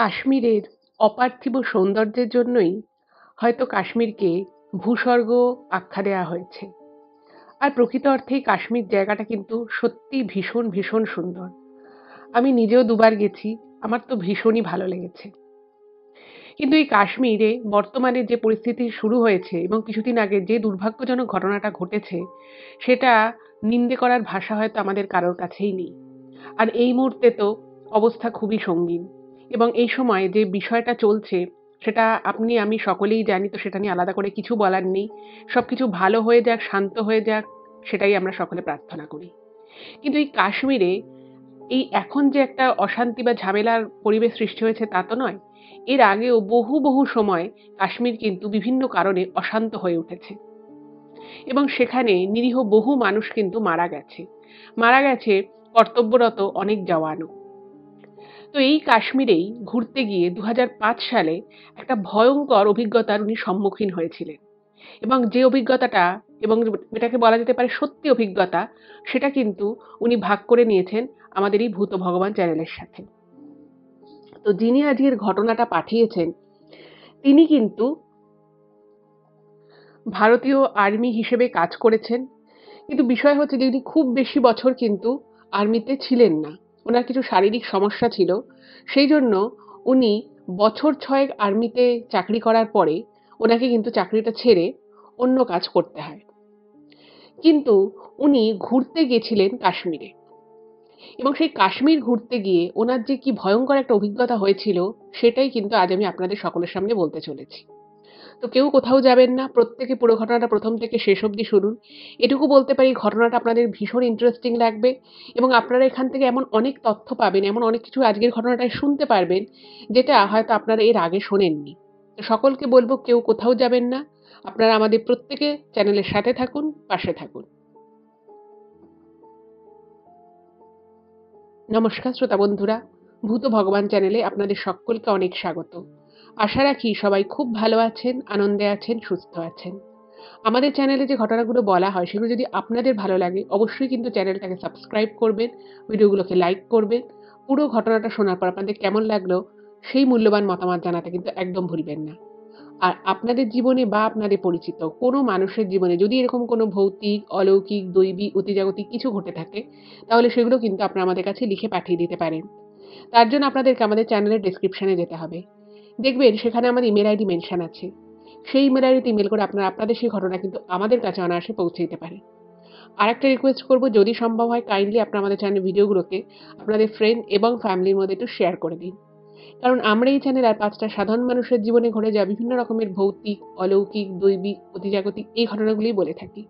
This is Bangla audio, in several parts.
কাশ্মীরের অপার্থিব সৌন্দর্যের জন্যই হয়তো কাশ্মীরকে ভূস্বর্গ আখ্যা দেওয়া হয়েছে। আর প্রকৃত অর্থেই কাশ্মীর জায়গাটা কিন্তু সত্যিই ভীষণ ভীষণ সুন্দর। আমি নিজেও দুবার গেছি, আমার তো ভীষণই ভালো লেগেছে। কিন্তু এই কাশ্মীরে বর্তমানে যে পরিস্থিতি শুরু হয়েছে এবং কিছুদিন আগে যে দুর্ভাগ্যজনক ঘটনাটা ঘটেছে, সেটা নিন্দে করার ভাষা হয়তো আমাদের কারোর কাছেই নেই। আর এই মুহূর্তে তো অবস্থা খুবই সঙ্গীন এবং এই সময় যে বিষয়টা চলছে সেটা আপনি আমি সকলেই জানি, তো সেটা নিয়ে আলাদা করে কিছু বলার নেই। সবকিছু ভালো হয়ে যাক, শান্ত হয়ে যাক, সেটাই আমরা সকলে প্রার্থনা করি। কিন্তু এই কাশ্মীরে এই এখন যে একটা অশান্তি বা ঝামেলার পরিবেশ সৃষ্টি হয়েছে তা তো নয়। এর আগেও বহু বহু সময় কাশ্মীর কিন্তু বিভিন্ন কারণে অশান্ত হয়ে উঠেছে এবং সেখানে নিরীহ বহু মানুষ কিন্তু মারা গেছে কর্তব্যরত অনেক জওয়ানও। তো এই কাশ্মীরেই ঘুরতে গিয়ে ২০০৫ সালে একটা ভয়ঙ্কর অভিজ্ঞতার উনি সম্মুখীন হয়েছিলেন এবং যে অভিজ্ঞতাটা এবং এটাকে বলা যেতে পারে সত্যি অভিজ্ঞতা, সেটা কিন্তু উনি ভাগ করে নিয়েছেন আমাদের এই ভূত ভগবান চ্যানেলের সাথে। তো যিনি আজকের ঘটনাটা পাঠিয়েছেন তিনি কিন্তু ভারতীয় আর্মি হিসেবে কাজ করেছেন। কিন্তু বিষয় হচ্ছে যে উনি খুব বেশি বছর কিন্তু আর্মিতে ছিলেন না। উনার কিছু শারীরিক সমস্যা ছিল। সেই জন্য উনি বছর ৬ আর্মিতে চাকরি করার পরে ওনাকে কিন্তু চাকরিটা ছেড়ে অন্য কাজ করতে হয়। কিন্তু উনি ঘুরতে গেছিলেন কাশ্মীরে এবং সেই কাশ্মীর ঘুরতে গিয়ে ওনার যে কি ভয়ঙ্কর একটা অভিজ্ঞতা হয়েছিল সেটাই কিন্তু আজ আমি আপনাদের সকলের সামনে বলতে চলেছি। তো কেউ কোথাও যাবেন না। প্রত্যেকে পুরো ঘটনাটা ১ম থেকে শেষ অবধি শুনুন। এটুকু বলতে পারি ঘটনাটা আপনাদের ভীষণ ইন্টারেস্টিং লাগবে এবং আপনারা এখান থেকে এমন অনেক তথ্য পাবেন, এমন অনেক কিছু আজকের ঘটনাটায় শুনতে পারবেন, যেটা হয়তো আপনারা এর আগে শোনেননি। তো সকলকে বলব কেউ কোথাও যাবেন না। আপনারা আমাদের প্রত্যেকে চ্যানেলের সাথে থাকুন, পাশে থাকুন। নমস্কার শ্রোতা বন্ধুরা, ভূত ভগবান চ্যানেলে আপনাদের সকলকে অনেক স্বাগত। আশা রাখি সবাই খুব ভালো আছেন, আনন্দে আছেন, সুস্থ আছেন। আমাদের চ্যানেলে যে ঘটনাগুলো বলা হয় সেগুলো যদি আপনাদের ভালো লাগে অবশ্যই কিন্তু চ্যানেলটাকে সাবস্ক্রাইব করবেন, ভিডিওগুলোকে লাইক করবেন। পুরো ঘটনাটা শোনার পর আপনাদের কেমন লাগলো সেই মূল্যবান মতামত জানাতে কিন্তু একদম ভুলবেন না। আর আপনাদের জীবনে বা আপনাদের পরিচিত কোনো মানুষের জীবনে যদি এরকম কোনো ভৌতিক, অলৌকিক, দৈবিক, অতিজাগতিক কিছু ঘটে থাকে তাহলে সেগুলো কিন্তু আপনারা আমাদের কাছে লিখে পাঠিয়ে দিতে পারেন। তার জন্য আপনাদেরকে আমাদের চ্যানেলের ডেসক্রিপশনে যেতে হবে। দেখবেন সেখানে আমার ইমেল আইডি মেনশন আছে। সেই ইমেল আইডিতে ইমেল করে আপনারা আপনাদের সেই ঘটনা কিন্তু আমাদের কাছে অনায়াসে পৌঁছে দিতে পারেন। আরেকটা রিকোয়েস্ট করব, যদি সম্ভব হয় কাইন্ডলি আপনারা আমাদের চ্যানেলের ভিডিওগুলোকে আপনাদের ফ্রেন্ড এবং ফ্যামিলির মধ্যে একটু শেয়ার করে দিন। কারণ আমরা এই চ্যানেলে আর ৫ টা সাধারণ মানুষের জীবনে ঘটে যাওয়া বিভিন্ন রকমের ভৌতিক, অলৌকিক, দৈবিক, অতিজাগতিক এই ঘটনাগুলিই বলে থাকি।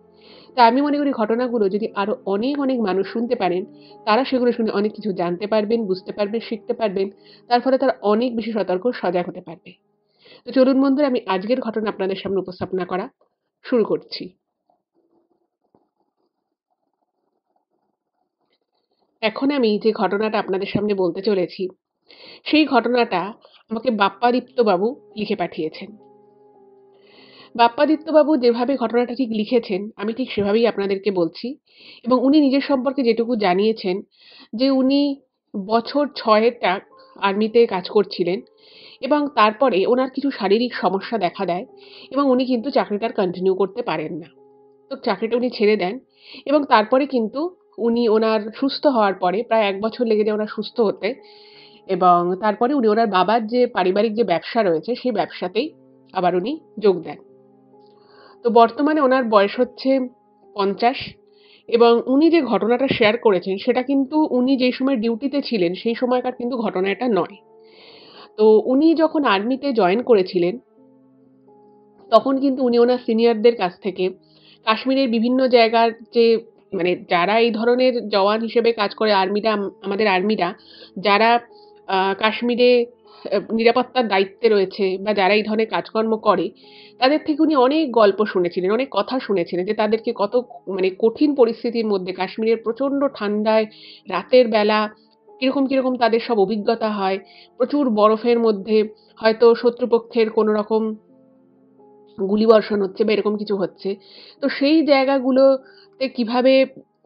তাই আমি মনে করি ঘটনাগুলো যদি আরো অনেক অনেক মানুষ শুনতে পারেন, তারা সেগুলো শুনে অনেক কিছু জানতে পারবেন, বুঝতে পারবেন, শিখতে পারবেন। তার ফলে তারা অনেক বেশি সতর্ক, সজাগ হতে পারবে। তো চলুন বন্ধুরা, আমি আজকের ঘটনা আপনাদের সামনে উপস্থাপনা করা শুরু করছি। এখন আমি যে ঘটনাটা আপনাদের সামনে বলতে চলেছি, সেই ঘটনাটা আমাকে বাপ্পাদিত্য বাবু লিখে পাঠিয়েছেন। বাপ্পাদিত্য বাবু যেভাবে ঘটনাটা ঠিক লিখেছেন, আমি ঠিক সেভাবেই আপনাদেরকে বলছি এবং উনি নিজের সম্পর্কে যেটুকু জানিয়েছেন যে উনি বছর ৬ টা আর্মিতে কাজ করছিলেন এবং তারপরে ওনার কিছু শারীরিক সমস্যা দেখা দেয় এবং উনি কিন্তু চাকরিটা আর কন্টিনিউ করতে পারেন না। তো চাকরিটা উনি ছেড়ে দেন এবং তারপরে কিন্তু উনি ওনার সুস্থ হওয়ার পরে প্রায় ১ বছর লেগে যায় ওনার সুস্থ হতে এবং তারপরে উনি ওনার বাবার যে পারিবারিক যে ব্যবসা রয়েছে সেই ব্যবসাতেই আবার উনি যোগ দেন। তো বর্তমানে ওনার বয়স হচ্ছে ৫০ এবং উনি যে ঘটনাটা শেয়ার করেছেন সেটা কিন্তু উনি যেই সময় ডিউটিতে ছিলেন সেই সময়কার কিন্তু ঘটনা এটা নয়। তো উনি যখন আর্মিতে জয়েন করেছিলেন তখন কিন্তু উনি ওনার সিনিয়রদের কাছ থেকে কাশ্মীরের বিভিন্ন জায়গার যে মানে যারা এই ধরনের জওয়ান হিসেবে কাজ করে আমাদের আর্মিরা যারা কাশ্মীরে নিরাপত্তার দায়িত্বে রয়েছে বা যারা এই ধরনের কাজকর্ম করে তাদের থেকে উনি অনেক গল্প শুনেছিলেন, অনেক কথা শুনেছিলেন যে তাদেরকে কত মানে কঠিন পরিস্থিতির মধ্যে কাশ্মীরের প্রচণ্ড ঠান্ডায় রাতের বেলা কিরকম কিরকম তাদের সব অভিজ্ঞতা হয়। প্রচুর বরফের মধ্যে হয়তো শত্রুপক্ষের কোনো রকম গুলিবর্ষণ হচ্ছে বা এরকম কিছু হচ্ছে। তো সেই জায়গাগুলোতে কিভাবে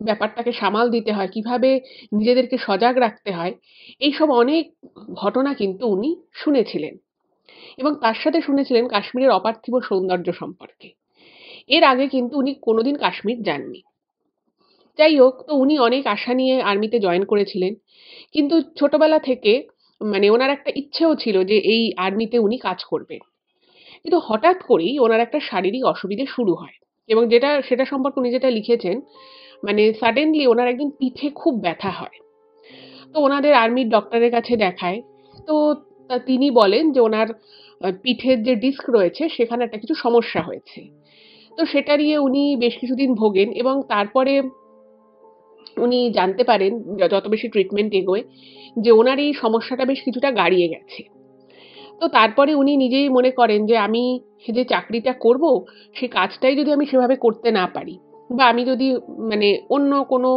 ব্যাপারটাকে সামাল দিতে হয়, কিভাবে নিজেদেরকে সজাগ রাখতে হয়, এইসব অনেক ঘটনা কিন্তু উনি শুনেছিলেন এবং তার সাথে শুনেছিলেন কাশ্মীরের অপার্থিব সৌন্দর্য সম্পর্কে। এর আগে কিন্তু উনি কোনোদিন কাশ্মীর যাননি। যাই হোক, তো উনি অনেক আশা নিয়ে আর্মিতে জয়েন করেছিলেন। কিন্তু ছোটবেলা থেকে ওনার একটা ইচ্ছেও ছিল যে এই আর্মিতে উনি কাজ করবেন। কিন্তু হঠাৎ করেই ওনার একটা শারীরিক অসুবিধে শুরু হয় এবং সেটা সম্পর্কে উনি যেটা লিখেছেন, সাডেনলি ওনার একদিন পিঠে খুব ব্যথা হয়। তো ওনাদের আর্মির ডক্টরের কাছে দেখায়। তো তিনি বলেন যে ওনার পিঠের যে ডিস্ক রয়েছে সেখানে একটা কিছু সমস্যা হয়েছে। তো সেটা নিয়ে উনি বেশ কিছুদিন ভোগেন এবং তারপরে উনি জানতে পারেন যত বেশি ট্রিটমেন্ট এগোয় যে ওনার এই সমস্যাটা বেশ কিছুটা গাড়িয়ে গেছে। তো তারপরে উনি নিজেই মনে করেন যে আমি যে চাকরিটা করব সেই কাজটাই যদি আমি সেভাবে করতে না পারি বা আমি যদি অন্য কোনো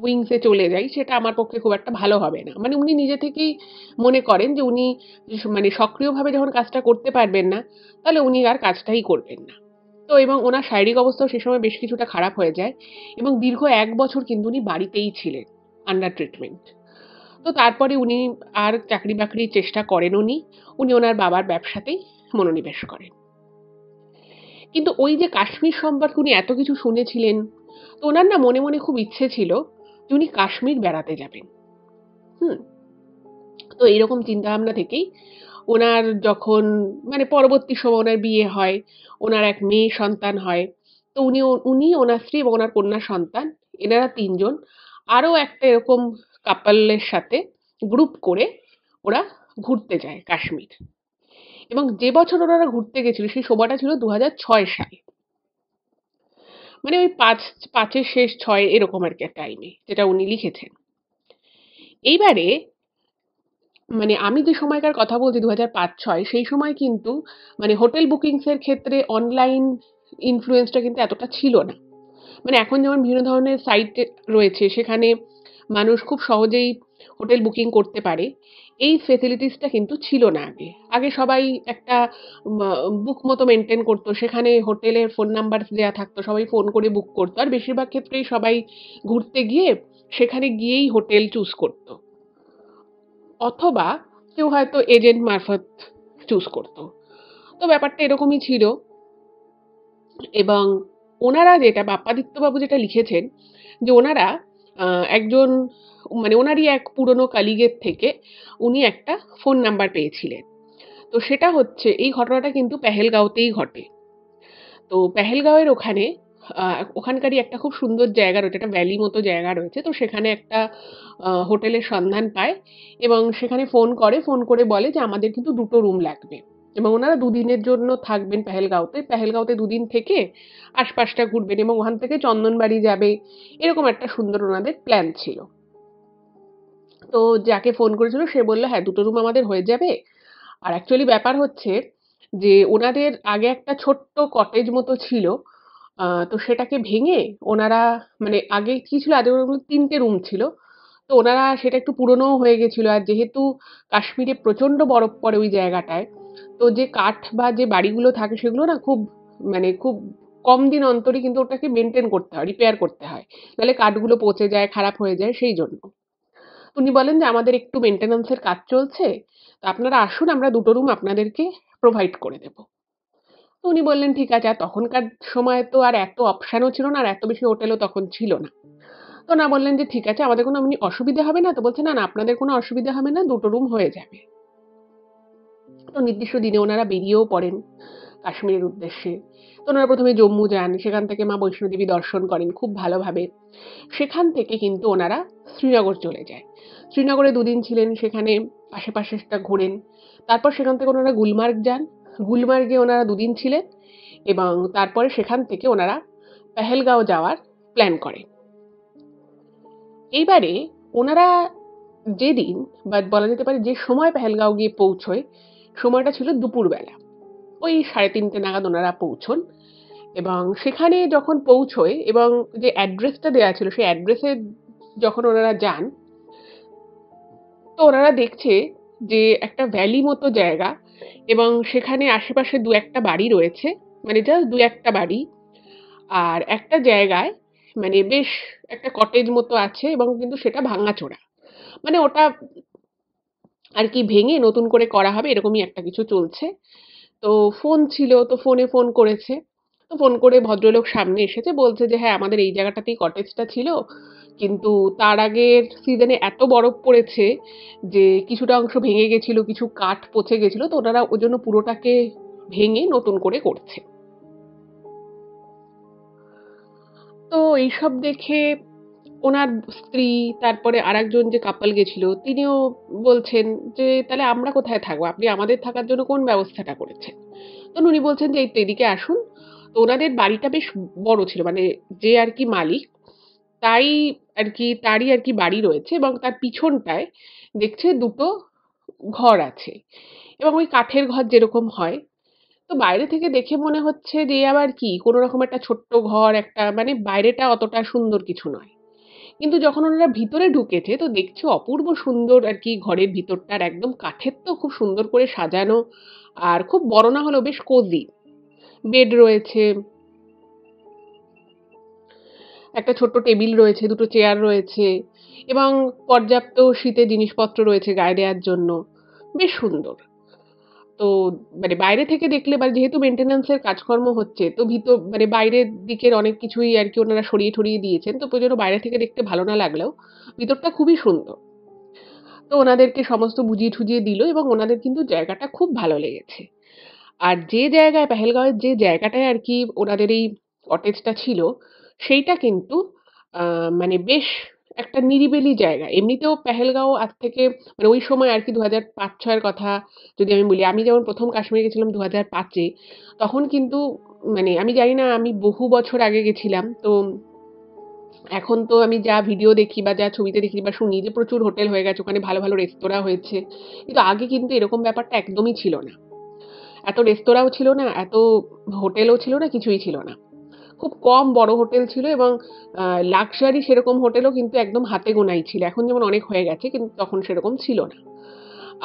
উইংসে চলে যাই সেটা আমার পক্ষে খুব একটা ভালো হবে না। উনি নিজে থেকেই মনে করেন যে উনি সক্রিয়ভাবে যখন কাজটা করতে পারবেন না তাহলে উনি আর কাজটাই করবেন না। তো এবং ওনার শারীরিক অবস্থাও সে সময় বেশ কিছুটা খারাপ হয়ে যায় এবং দীর্ঘ ১ বছর কিন্তু উনি বাড়িতেই ছিলেন আন্ডার ট্রিটমেন্ট। তো তারপরে উনি আর চাকরি-বাকরির চেষ্টা করেনও নি। উনি ওনার বাবার ব্যবসাতেই মনোনিবেশ করেন। কিন্তু ওই যে কাশ্মীর সম্পর্কে উনি এত কিছু শুনেছিলেন, তো ওনার না মনে, মনে খুব ইচ্ছে ছিল যে উনি কাশ্মীর বেড়াতে যাবেন। হুম? তো এরকম চিন্তাভাবনা থেকেই ওনার যখন পরবর্তী সময়ে ওনার বিয়ে হয়, ওনার এক মেয়ে সন্তান হয়। তো উনি, ওনার স্ত্রী এবং ওনার কন্যা সন্তান এনারা ৩ জন আরো একটা এরকম কাপল-এর সাথে গ্রুপ করে ওরা ঘুরতে যায় কাশ্মীর। এবং যে বছর ওনারা ঘুরতে গেছিল সেই সময়টা ছিল ২০০৬ সাল। ওই ৫ এর শেষ ৬ এরকম আরকি একটা টাইমে যেটা উনি লিখেছেন। এইবারে আমি যে সময়কার কথা বলছি ২০০৫-৬ সেই সময় কিন্তু হোটেল বুকিংস এর ক্ষেত্রে অনলাইন ইনফ্লুয়েন্সটা কিন্তু এতটা ছিল না। এখন যেমন বিভিন্ন ধরনের সাইট রয়েছে সেখানে মানুষ খুব সহজেই হোটেল বুকিং করতে পারে। এই ফেসিলিটিসটা কিন্তু ছিল না আগে। আগে সবাই একটা বুক মতো মেইনটেইন করত। সেখানে হোটেলের ফোন নাম্বার দেয়া থাকতো। সবাই ফোন করে বুক করত। আর বেশিরভাগ ক্ষেত্রেই সবাই ঘুরতে গিয়ে সেখানে গিয়েই হোটেল চুজ করত। অথবা কেউ হয়তো এজেন্ট মারফত চুজ করত। তো ব্যাপারটা এরকমই ছিল এবং ওনারা যেটা বাপ্পাদিত্যবাবু যেটা লিখেছেন যে ওনারা একজন ওনারই এক পুরনো কালিগের থেকে উনি একটা ফোন নাম্বার পেয়েছিলেন। তো সেটা হচ্ছে এই ঘটনাটা কিন্তু পেহেলগাঁওতেই ঘটে। তো পেহেলগাঁওয়ের ওখানে ওখানকারই একটা খুব সুন্দর জায়গা রয়েছে, একটা ভ্যালি মতো জায়গা রয়েছে। তো সেখানে একটা হোটেলের সন্ধান পায় এবং সেখানে ফোন করে বলে যে আমাদের কিন্তু ২ টো রুম লাগবে এবং ওনারা ২ দিনের জন্য থাকবেন পেহেলগাঁওতে। পেহেলগাঁওতে ২ দিন থেকে আশপাশটা ঘুরবেন এবং ওখান থেকে চন্দনবাড়ি যাবে। এরকম একটা সুন্দর ওনাদের প্ল্যান ছিল। তো যাকে ফোন করেছিল সে বলল, "হ্যাঁ, ২ টো রুম আমাদের হয়ে যাবে।" আর অ্যাকচুয়ালি ব্যাপার হচ্ছে যে ওনাদের আগে একটা ছোট্ট কটেজ মতো ছিল। তো সেটাকে ভেঙে ওনারা আগে কি ছিল আগে ওগুলো ৩ টে রুম ছিল। তো ওনারা সেটা একটু পুরনোও হয়ে গেছিল। আর যেহেতু কাশ্মীরে প্রচণ্ড বরফ পড়ে ওই জায়গাটায়, তো যে কাঠ বা যে বাড়িগুলো থাকে সেগুলো না খুব কম দিন অন্তরই কিন্তু ওটাকে মেইনটেইন করতে হয়, রিপেয়ার করতে হয়। নাহলে কাঠগুলো পচে যায়, খারাপ হয়ে যায় সেইজন্য। উনি বলেন যে আমাদের একটু মেইনটেন্যান্স এর কাজ চলছে। তো আপনারা আসুন আমরা ২ টো রুম আপনাদেরকে প্রোভাইড করে দেব। তো উনি বললেন ঠিক আছে। আর তখনকার সময়ে তো আর এত অপশনও ছিল না আর এত বেশি হোটেলও তখন ছিল না। তো ওনারা বললেন যে ঠিক আছে আমাদের কোনো এমনি অসুবিধা হবে না? তো বলছে না, না আপনাদের কোনো অসুবিধা হবে না। ২ টো রুম হয়ে যাবে। তো নির্দিষ্ট দিনে ওনারা বেরিয়েও পড়েন কাশ্মীরের উদ্দেশ্যে। তো ওনারা ১ম এ জম্মু যান। সেখান থেকে মা বৈষ্ণোদেবী দর্শন করেন খুব ভালোভাবে। সেখান থেকে কিন্তু ওনারা শ্রীনগর চলে যায়। শ্রীনগরে ২ দিন ছিলেন, সেখানে আশেপাশেরটা ঘোরেন। তারপর সেখান থেকে ওনারা গুলমার্গ যান। গুলমার্গে ওনারা ২ দিন ছিলেন এবং তারপরে সেখান থেকে ওনারা পেহেলগাঁও যাওয়ার প্ল্যান করেন। এইবারে ওনারা যেদিন বা বলা যেতে পারে যে সময় পেহেলগাঁও গিয়ে পৌঁছয়, সময়টা ছিল দুপুরবেলা। ওই ৩:৩০ নাগাদ ওনারা পৌঁছন এবং সেখানে যখন পৌঁছয় এবং যে অ্যাড্রেসটা দেয়া ছিল সেই অ্যাড্রেসে যখন ওনারা যান, তো ওনারা দেখছে যে একটা ভ্যালি মতো জায়গা এবং সেখানে আশেপাশে ২-১ টা বাড়ি রয়েছে। জাস্ট ২-১ টা বাড়ি। আর একটা জায়গায় মানে বেশ একটা কটেজ মতো আছে এবং কিন্তু সেটা ভাঙাচোরা। মানে ওটা আর কি ভেঙে নতুন করে করা হবে এরকমই একটা কিছু চলছে। তো ফোন ছিল, তো ফোনে ফোন করেছে। তো ফোন করে ভদ্রলোক সামনে এসেছে, বলছে যে হ্যাঁ আমাদের এই জায়গাটাতেই কটেজটা ছিল, কিন্তু তার আগের সিজনে এত বরফ পড়েছে যে কিছুটা অংশ ভেঙে গেছিল, কিছু কাঠ পচে গেছিল, তো ওনারা ওই জন্য পুরোটাকে ভেঙে নতুন করে করছে। তো এইসব দেখে ওনার স্ত্রী, তারপরে আরেকজন যে কাপল গেছিল তিনিও বলছেন যে তাহলে আমরা কোথায় থাকবো, আপনি আমাদের থাকার জন্য কোন ব্যবস্থাটা করেছেন। তো উনি বলছেন যে এই তো এদিকে আসুন। তো ওনাদের বাড়িটা বেশ বড় ছিল, মানে যে আর কি মালিক তাই আর কি তারই আর কি বাড়ি রয়েছে এবং তার পিছনটায় দেখছে দুটো ঘর আছে এবং ওই কাঠের ঘর যেরকম হয়। তো বাইরে থেকে দেখে মনে হচ্ছে যে এ আবার কি কোনো রকম একটা ছোট্ট ঘর, একটা মানে বাইরেটা অতটা সুন্দর কিছু নয়। কিন্তু যখন ওনারা ভিতরে ঢুকেছে তো দেখছে অপূর্ব সুন্দর আর কি ঘরের ভিতরটা, আর একদম কাঠের, তো খুব সুন্দর করে সাজানো, আর খুব বড় না হলেও বেশ কোজি। বেড রয়েছে, একটা ছোট্ট টেবিল রয়েছে, দুটো চেয়ার রয়েছে এবং পর্যাপ্ত শীতের জিনিসপত্র রয়েছে গায়ে দেওয়ার জন্য। বেশ সুন্দর। তো মানে বাইরে থেকে দেখলে, মানে যেহেতু মেইনটেন্যান্স এর কাজকর্ম হচ্ছে তো মানে বাইরের দিকের অনেক কিছুই আর কি ওনারা সরিয়ে ঠরিয়ে দিয়েছেন, তো ওই জন্য বাইরে থেকে দেখতে ভালো না লাগলেও ভিতরটা খুবই সুন্দর। তো ওনাদেরকে সমস্ত বুঝিয়ে ঠুজিয়ে দিল এবং ওনাদের কিন্তু জায়গাটা খুব ভালো লেগেছে। আর যে জায়গায় পেহেলগাঁওয়ের যে জায়গাটায় আর কি ওনাদের এই কটেজটা ছিল সেইটা কিন্তু মানে বেশ একটা নিরিবিলি জায়গা। এমনিতেও পেহেলগাঁও আজ থেকে মানে ওই সময় আর কি 2005-06 কথা যদি আমি বলি, আমি যেমন প্রথম কাশ্মীরে গেছিলাম 2005-এ, তখন কিন্তু মানে আমি জানি না, আমি বহু বছর আগে গেছিলাম। তো এখন তো আমি যা ভিডিও দেখি বা যা ছবিতে দেখি বা শুনি যে প্রচুর হোটেল হয়ে গেছে, ওখানে ভালো ভালো রেস্তোরাঁ হয়েছে, কিন্তু আগে কিন্তু এরকম ব্যাপারটা একদমই ছিল না। এত রেস্তোরাঁও ছিল না, এত হোটেলও ছিল না, কিছুই ছিল না। খুব কম বড় হোটেল ছিল এবং লাক্সারি সেরকম হোটেলও কিন্তু একদম হাতে গোনাই ছিল। এখন যেমন অনেক হয়ে গেছে, কিন্তু তখন সেরকম ছিল না।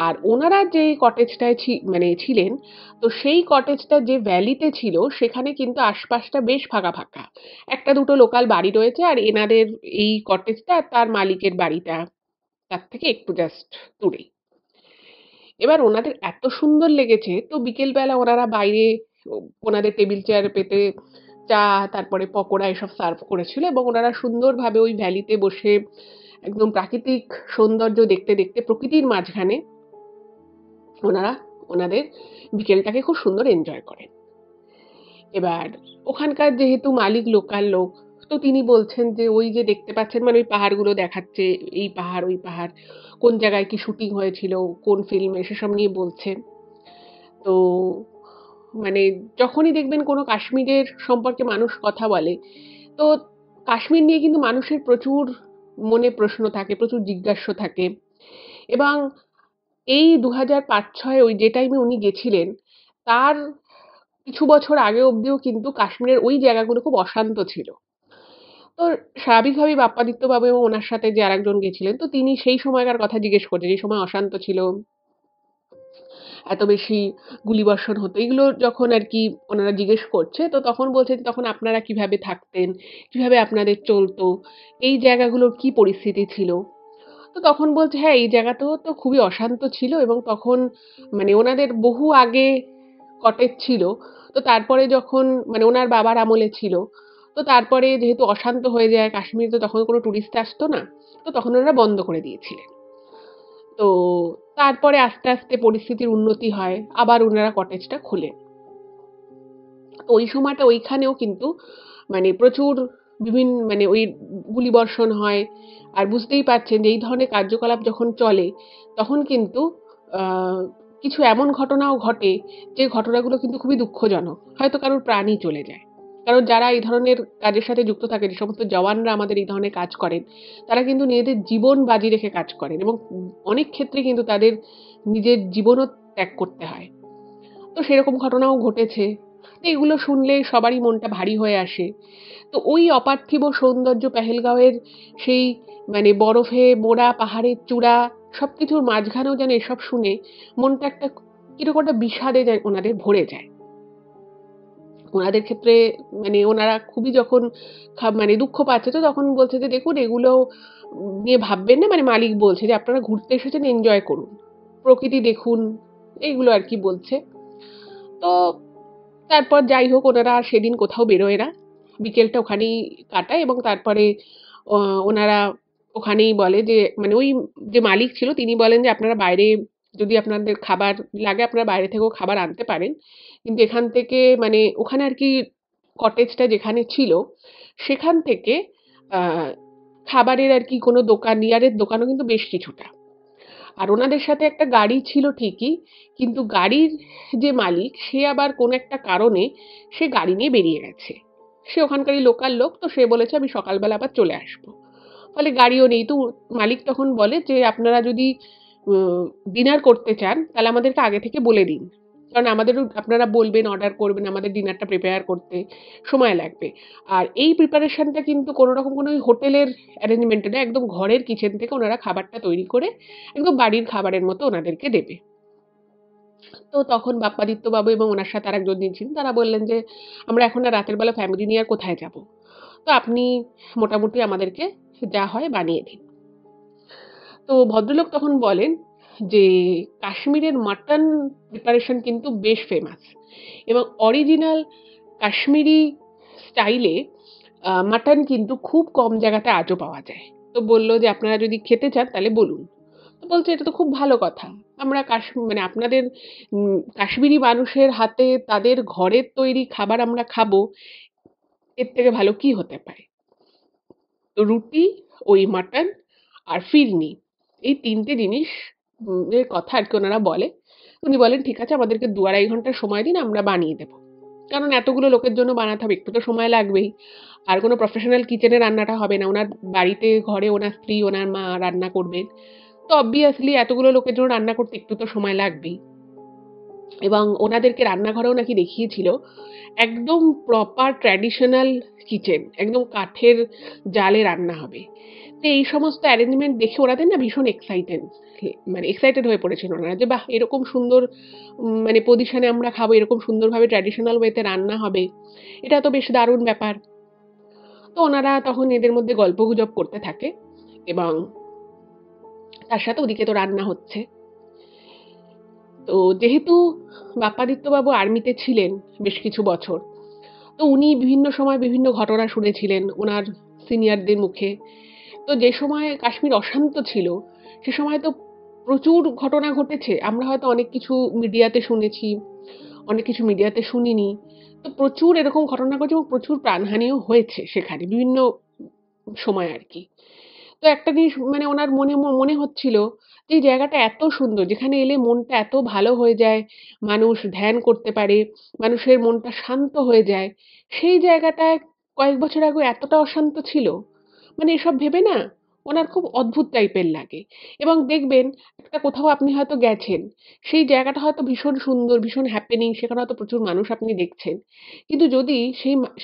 আর ওনারা যে কটেজটায় মানে ছিলেন, তো সেই কটেজটা যে ভ্যালিতে ছিল সেখানে কিন্তু আশপাশটা বেশ ফাঁকা ফাঁকা। একটা দুটো লোকাল বাড়ি রয়েছে, আর এনাদের এই কটেজটা আর তার মালিকের বাড়িটা তার থেকে একটু জাস্ট দূরেই। এবার ওনাদের এত সুন্দর লেগেছে, তো বিকেলবেলা ওনারা বাইরে ওনাদের টেবিল চেয়ার পেতে চা, তারপরে পকোড়া এসব সার্ভ করেছিল এবং ওনারা সুন্দরভাবে ওই ভ্যালিতে বসে একদম প্রাকৃতিক সৌন্দর্য দেখতে দেখতে প্রকৃতির মাঝখানে ওনারা ওনাদের বিকেলটাকে খুব সুন্দর এনজয় করেন। এবার ওখানকার যেহেতু মালিক লোকাল লোক, তো তিনি বলছেন যে ওই যে দেখতে পাচ্ছেন, মানে ওই পাহাড়গুলো দেখাচ্ছে, এই পাহাড় ওই পাহাড়, কোন জায়গায় কি শুটিং হয়েছিল, কোন ফিল্মে, সেসব নিয়ে বলছেন। তো মানে যখনই দেখবেন কোনো কাশ্মীরের সম্পর্কে মানুষ কথা বলে, তো কাশ্মীর নিয়ে কিন্তু মানুষের প্রচুর মনে প্রশ্ন থাকে, প্রচুর জিজ্ঞাস্য থাকে। এবং এই 2005-06 ওই যে টাইমে উনি গেছিলেন, তার কিছু বছর আগে অবধিও কিন্তু কাশ্মীরের ওই জায়গাগুলো খুব অশান্ত ছিল। তো স্বাভাবিকভাবেই বাপ্পাদিত্য বাবু এবং ওনার সাথে যে আরেকজন গেছিলেন, তো তিনি সেই সময়কার কথা জিজ্ঞেস করছেন, যে সময় অশান্ত ছিল, এত বেশি গুলিবর্ষণ হতো, এগুলো যখন আর কি ওনারা জিজ্ঞেস করছে, তো তখন বলছে যে তখন আপনারা কিভাবে থাকতেন, কিভাবে আপনাদের চলতো, এই জায়গাগুলোর কি পরিস্থিতি ছিল। তো তখন বলছে হ্যাঁ এই জায়গাতেও তো খুবই অশান্ত ছিল এবং তখন মানে ওনাদের বহু আগে কটেজ ছিল। তো তারপরে যখন মানে ওনার বাবার আমলে ছিল, তো তারপরে যেহেতু অশান্ত হয়ে যায় কাশ্মীরে, তো তখন কোনো টুরিস্ট আসতো না, তো তখন ওনারা বন্ধ করে দিয়েছিলেন। তো তারপরে আস্তে আস্তে পরিস্থিতির উন্নতি হয়, আবার ওনারা কটেজটা খোলেন। তো ওই সময়টা ওইখানেও কিন্তু মানে প্রচুর মানে ওই গুলিবর্ষণ হয়। আর বুঝতেই পারছেন যে এই ধরনের কার্যকলাপ যখন চলে, তখন কিন্তু আহ, কিছু এমন ঘটনাও ঘটে যে ঘটনাগুলো কিন্তু খুবই দুঃখজনক, হয়তো কারোর প্রাণই চলে যায়। কারণ যারা এই ধরনের কাজের সাথে যুক্ত থাকে, যে সমস্ত জওয়ানরা আমাদের এই ধরনের কাজ করেন, তারা কিন্তু নিজেদের জীবন বাজি রেখে কাজ করেন এবং অনেক ক্ষেত্রে কিন্তু তাদের নিজের জীবনও ত্যাগ করতে হয়। তো সেরকম ঘটনাও ঘটেছে। তো এগুলো শুনলে সবারই মনটা ভারী হয়ে আসে। তো ওই অপার্থিব সৌন্দর্য পেহেলগাঁওয়ের সেই মানে বরফে মোড়া পাহাড়ের চূড়া সবকিছুর মাঝখানেও যেন এসব শুনে মনটা একটা কিরকম একটা বিষাদে ওনাদের ভরে যায়। ওনাদের ক্ষেত্রে মানে ওনারা খুবই যখন মানে দুঃখ পাচ্ছে, তো তখন বলছে যে দেখুন এগুলো নিয়ে ভাববেন না, মানে মালিক বলছে যে আপনারা ঘুরতে এসেছেন, এনজয় করুন, প্রকৃতি দেখুন, এইগুলো আর কি বলছে। তো তারপর যাই হোক, ওনারা আর সেদিন কোথাও বেরোয় না, বিকেলটা ওখানেই কাটায় এবং তারপরে ওনারা ওখানেই বলে যে মানে ওই যে মালিক ছিল তিনি বলেন যে আপনারা বাইরে যদি আপনাদের খাবার লাগে আপনারা বাইরে থেকেও খাবার আনতে পারেন, কিন্তু এখান থেকে মানে ওখানে আর কি কটেজটা যেখানে ছিল সেখান থেকে আহ, খাবারের আর কি কোনো দোকান, নিয়ারের দোকানও কিন্তু বেশ কিছুটা। আর ওনাদের সাথে একটা গাড়ি ছিল ঠিকই, কিন্তু গাড়ির যে মালিক সে আবার কোনো একটা কারণে সে গাড়ি নিয়ে বেরিয়ে গেছে। সে ওখানকারই লোকাল লোক, তো সে বলেছে আমি সকালবেলা আবার চলে আসবো। ফলে গাড়িও নেই। তো মালিক তখন বলে যে আপনারা যদি ডিনার করতে চান তাহলে আমাদেরকে আগে থেকে বলে দিন, কারণ আমাদেরও আপনারা বলবেন অর্ডার করবেন, আমাদের ডিনারটা প্রিপেয়ার করতে সময় লাগবে। আর এই প্রিপারেশনটা কিন্তু কোনো রকম কোনো হোটেলের অ্যারেঞ্জমেন্টে না, একদম ঘরের কিচেন থেকে ওনারা খাবারটা তৈরি করে একদম বাড়ির খাবারের মতো ওনাদেরকে দেবে। তো তখন বাপ্পাদিত্য বাবু এবং ওনার সাথে আরেকজন যিনি ছিলেন তারা বললেন যে আমরা এখন আর রাতের বেলা ফ্যামিলি নিয়ে আর কোথায় যাব, তো আপনি মোটামুটি আমাদেরকে যা হয় বানিয়ে দিন। তো ভদ্রলোক তখন বলেন যে কাশ্মীরের মাটন প্রিপারেশন কিন্তু বেশ ফেমাস এবং অরিজিনাল কাশ্মীরি স্টাইলে মাটন কিন্তু খুব কম জায়গাতে আজও পাওয়া যায়। তো বলল যে আপনারা যদি খেতে চান তাহলে বলুন। তো বলছে এটা তো খুব ভালো কথা, আমরা মানে আপনাদের কাশ্মীরি মানুষের হাতে তাদের ঘরের তৈরি খাবার আমরা খাবো, এর থেকে ভালো কি হতে পারে। তো রুটি, ওই মাটন আর ফিরনি, এই ৩ টে জিনিস এর কথা আর কি ওনারা বলে। উনি বলেন ঠিক আছে আমাদেরকে ২-২.৫ ঘন্টা সময় দিন, আমরা বানিয়ে দেব। কারণ এতগুলো লোকের জন্য বানাতে হবে, একটু তো সময় লাগবেই। আর কোনো প্রফেশনাল কিচেনে রান্নাটা হবে না। ওনার বাড়িতে ঘরে ওনার স্ত্রী, ওনার মা রান্না করবেন। তো অবভিয়াসলি এতগুলো লোকের জন্য রান্না করতে একটু তো সময় লাগবেই। এবং ওনাদেরকে রান্নাঘরেও নাকি দেখিয়েছিল একদম প্রপার ট্র্যাডিশনাল কিচেন, একদম কাঠের জালে রান্না হবে। তো এই সমস্ত অ্যারেঞ্জমেন্ট দেখে ওনাদের না ভীষণ মানে এক্সাইটেড হয়ে পড়েছিল ওনারা যে বাহ এরকম সুন্দর মানে পজিশনে আমরা খাবো, এরকম সুন্দরভাবে ট্র্যাডিশনাল ওয়েতে রান্না হবে, এটা তো বেশ দারুণ ব্যাপার। তো ওনারা তখন এদের মধ্যে গল্পগুজব করতে থাকে এবং তার সাথে ওদিকে তো রান্না হচ্ছে। তো যেহেতু বাপ্পাদিত্যবাবু আর্মিতে ছিলেন বেশ কিছু বছর, তো উনি বিভিন্ন সময় বিভিন্ন ঘটনা শুনেছিলেন ওনার সিনিয়রদের মুখে। তো যে সময় কাশ্মীর অশান্ত ছিল সে সময় তো প্রচুর ঘটনা ঘটেছে, আমরা হয়তো অনেক কিছু মিডিয়াতে শুনেছি, অনেক কিছু মিডিয়াতে শুনিনি। তো প্রচুর এরকম ঘটনা ঘটেছে এবং প্রচুর প্রাণহানিও হয়েছে সেখানে বিভিন্ন সময় আর কি। তো একটা জিনিস মানে ওনার মনে মনে হচ্ছিল যে এই জায়গাটা এত সুন্দর, যেখানে এলে মনটা এত ভালো হয়ে যায়, মানুষ ধ্যান করতে পারে, মানুষের মনটা শান্ত হয়ে যায়, সেই জায়গাটায় কয়েক বছর আগে এতটা অশান্ত ছিল। মানে এসব ভেবে না ওনার খুব অদ্ভুত টাইপের লাগে। এবং দেখবেন একটা কোথাও আপনি হয়তো গেছেন, সেই জায়গাটা হয়তো ভীষণ সুন্দর, ভীষণ হ্যাপেনিং, সেখানে হয়তো প্রচুর মানুষ আপনি দেখছেন, কিন্তু যদি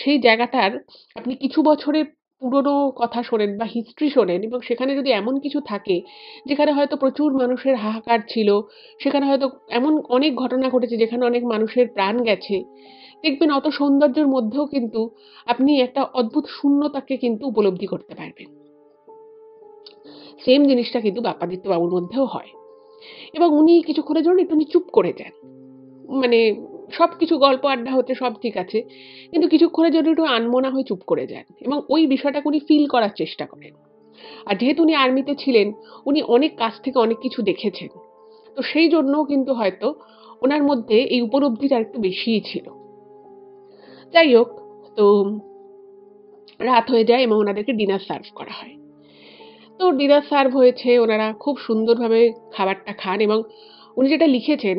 সেই জায়গাটার আপনি কিছু বছরের পুরনো কথা শোনেন বা হিস্ট্রি শোনেন এবং সেখানে যদি এমন কিছু থাকে যেখানে হয়তো প্রচুর মানুষের হাহাকার ছিল, সেখানে হয়তো এমন অনেক ঘটনা ঘটেছে যেখানে অনেক মানুষের প্রাণ গেছে, দেখবেন অত সৌন্দর্যের মধ্যেও কিন্তু আপনি একটা অদ্ভুত শূন্যতাকে কিন্তু উপলব্ধি করতে পারবেন। সেম জিনিসটা কিন্তু বাপ্পাদিত্য বাবুর মধ্যেও হয়। এবং উনি কিছুক্ষণের জন্য একটু চুপ করে যান, মানে সবকিছু গল্প আড্ডা হচ্ছে সব ঠিক আছে, কিন্তু কিছুক্ষণের জন্য একটু আনমনা হয়ে চুপ করে যান এবং ওই বিষয়টাকে উনি ফিল করার চেষ্টা করেন। আর যেহেতু উনি আর্মিতে ছিলেন, উনি অনেক কাছ থেকে অনেক কিছু দেখেছেন, তো সেই জন্য কিন্তু হয়তো ওনার মধ্যে এই উপলব্ধিটা একটু বেশিই ছিল। যাই হোক, তো রাত হয়ে যায় এবং ওনাদেরকে ডিনার সার্ভ করা হয়। তো ডিনার সার্ভ হয়েছে, ওনারা খুব সুন্দরভাবে খাবারটা খান এবং উনি যেটা লিখেছেন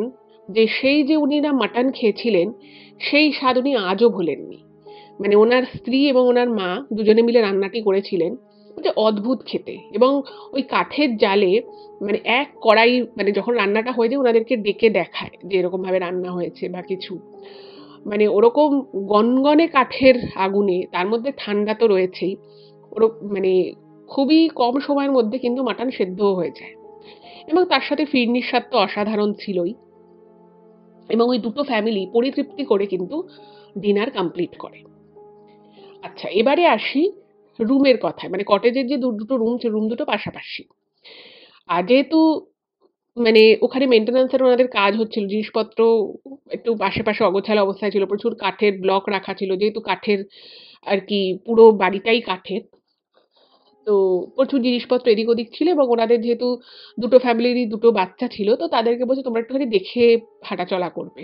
যে সেই যে উনি না মাটন খেয়েছিলেন সেই স্বাদ উনি আজও ভোলেননি। মানে ওনার স্ত্রী এবং ওনার মা দুজনে মিলে রান্নাটি করেছিলেন, যে অদ্ভুত খেতে। এবং ওই কাঠের জালে মানে এক কড়াই, মানে যখন রান্নাটা হয়ে যায় ওনাদেরকে ডেকে দেখায় যে এরকম ভাবে রান্না হয়েছে বা কিছু, মানে ওরকম গনগনে কাঠের আগুনে, তার মধ্যে ঠান্ডা তো রয়েছেই, মানে খুবই কম সময়ের মধ্যে কিন্তু মাটন সেদ্ধও হয়ে যায়। এবং তার সাথে ফিরনির স্বাদ তো অসাধারণ ছিলই। এবং ওই দুটো ফ্যামিলি পরিতৃপ্তি করে কিন্তু ডিনার কমপ্লিট করে। আচ্ছা, এবারে আসি রুমের কথায়, মানে কটেজের যে দুটো রুম, সে রুম দুটো পাশাপাশি। আর যেহেতু মানে ওখানে মেইনটেন্যান্সের ওনাদের কাজ হচ্ছিল, জিনিসপত্র একটু আশেপাশে অগোছালো অবস্থায় ছিল, প্রচুর কাঠের ব্লক রাখা ছিল, যেহেতু কাঠের আর কি পুরো বাড়িটাই কাঠের, তো প্রচুর জিনিসপত্র এদিক ওদিক ছিল। এবং ওনাদের যেহেতু দুটো ফ্যামিলিরই দুটো বাচ্চা ছিল, তো তাদেরকে বলছে তোমরা একটুখানি দেখে হাঁটাচলা করবে।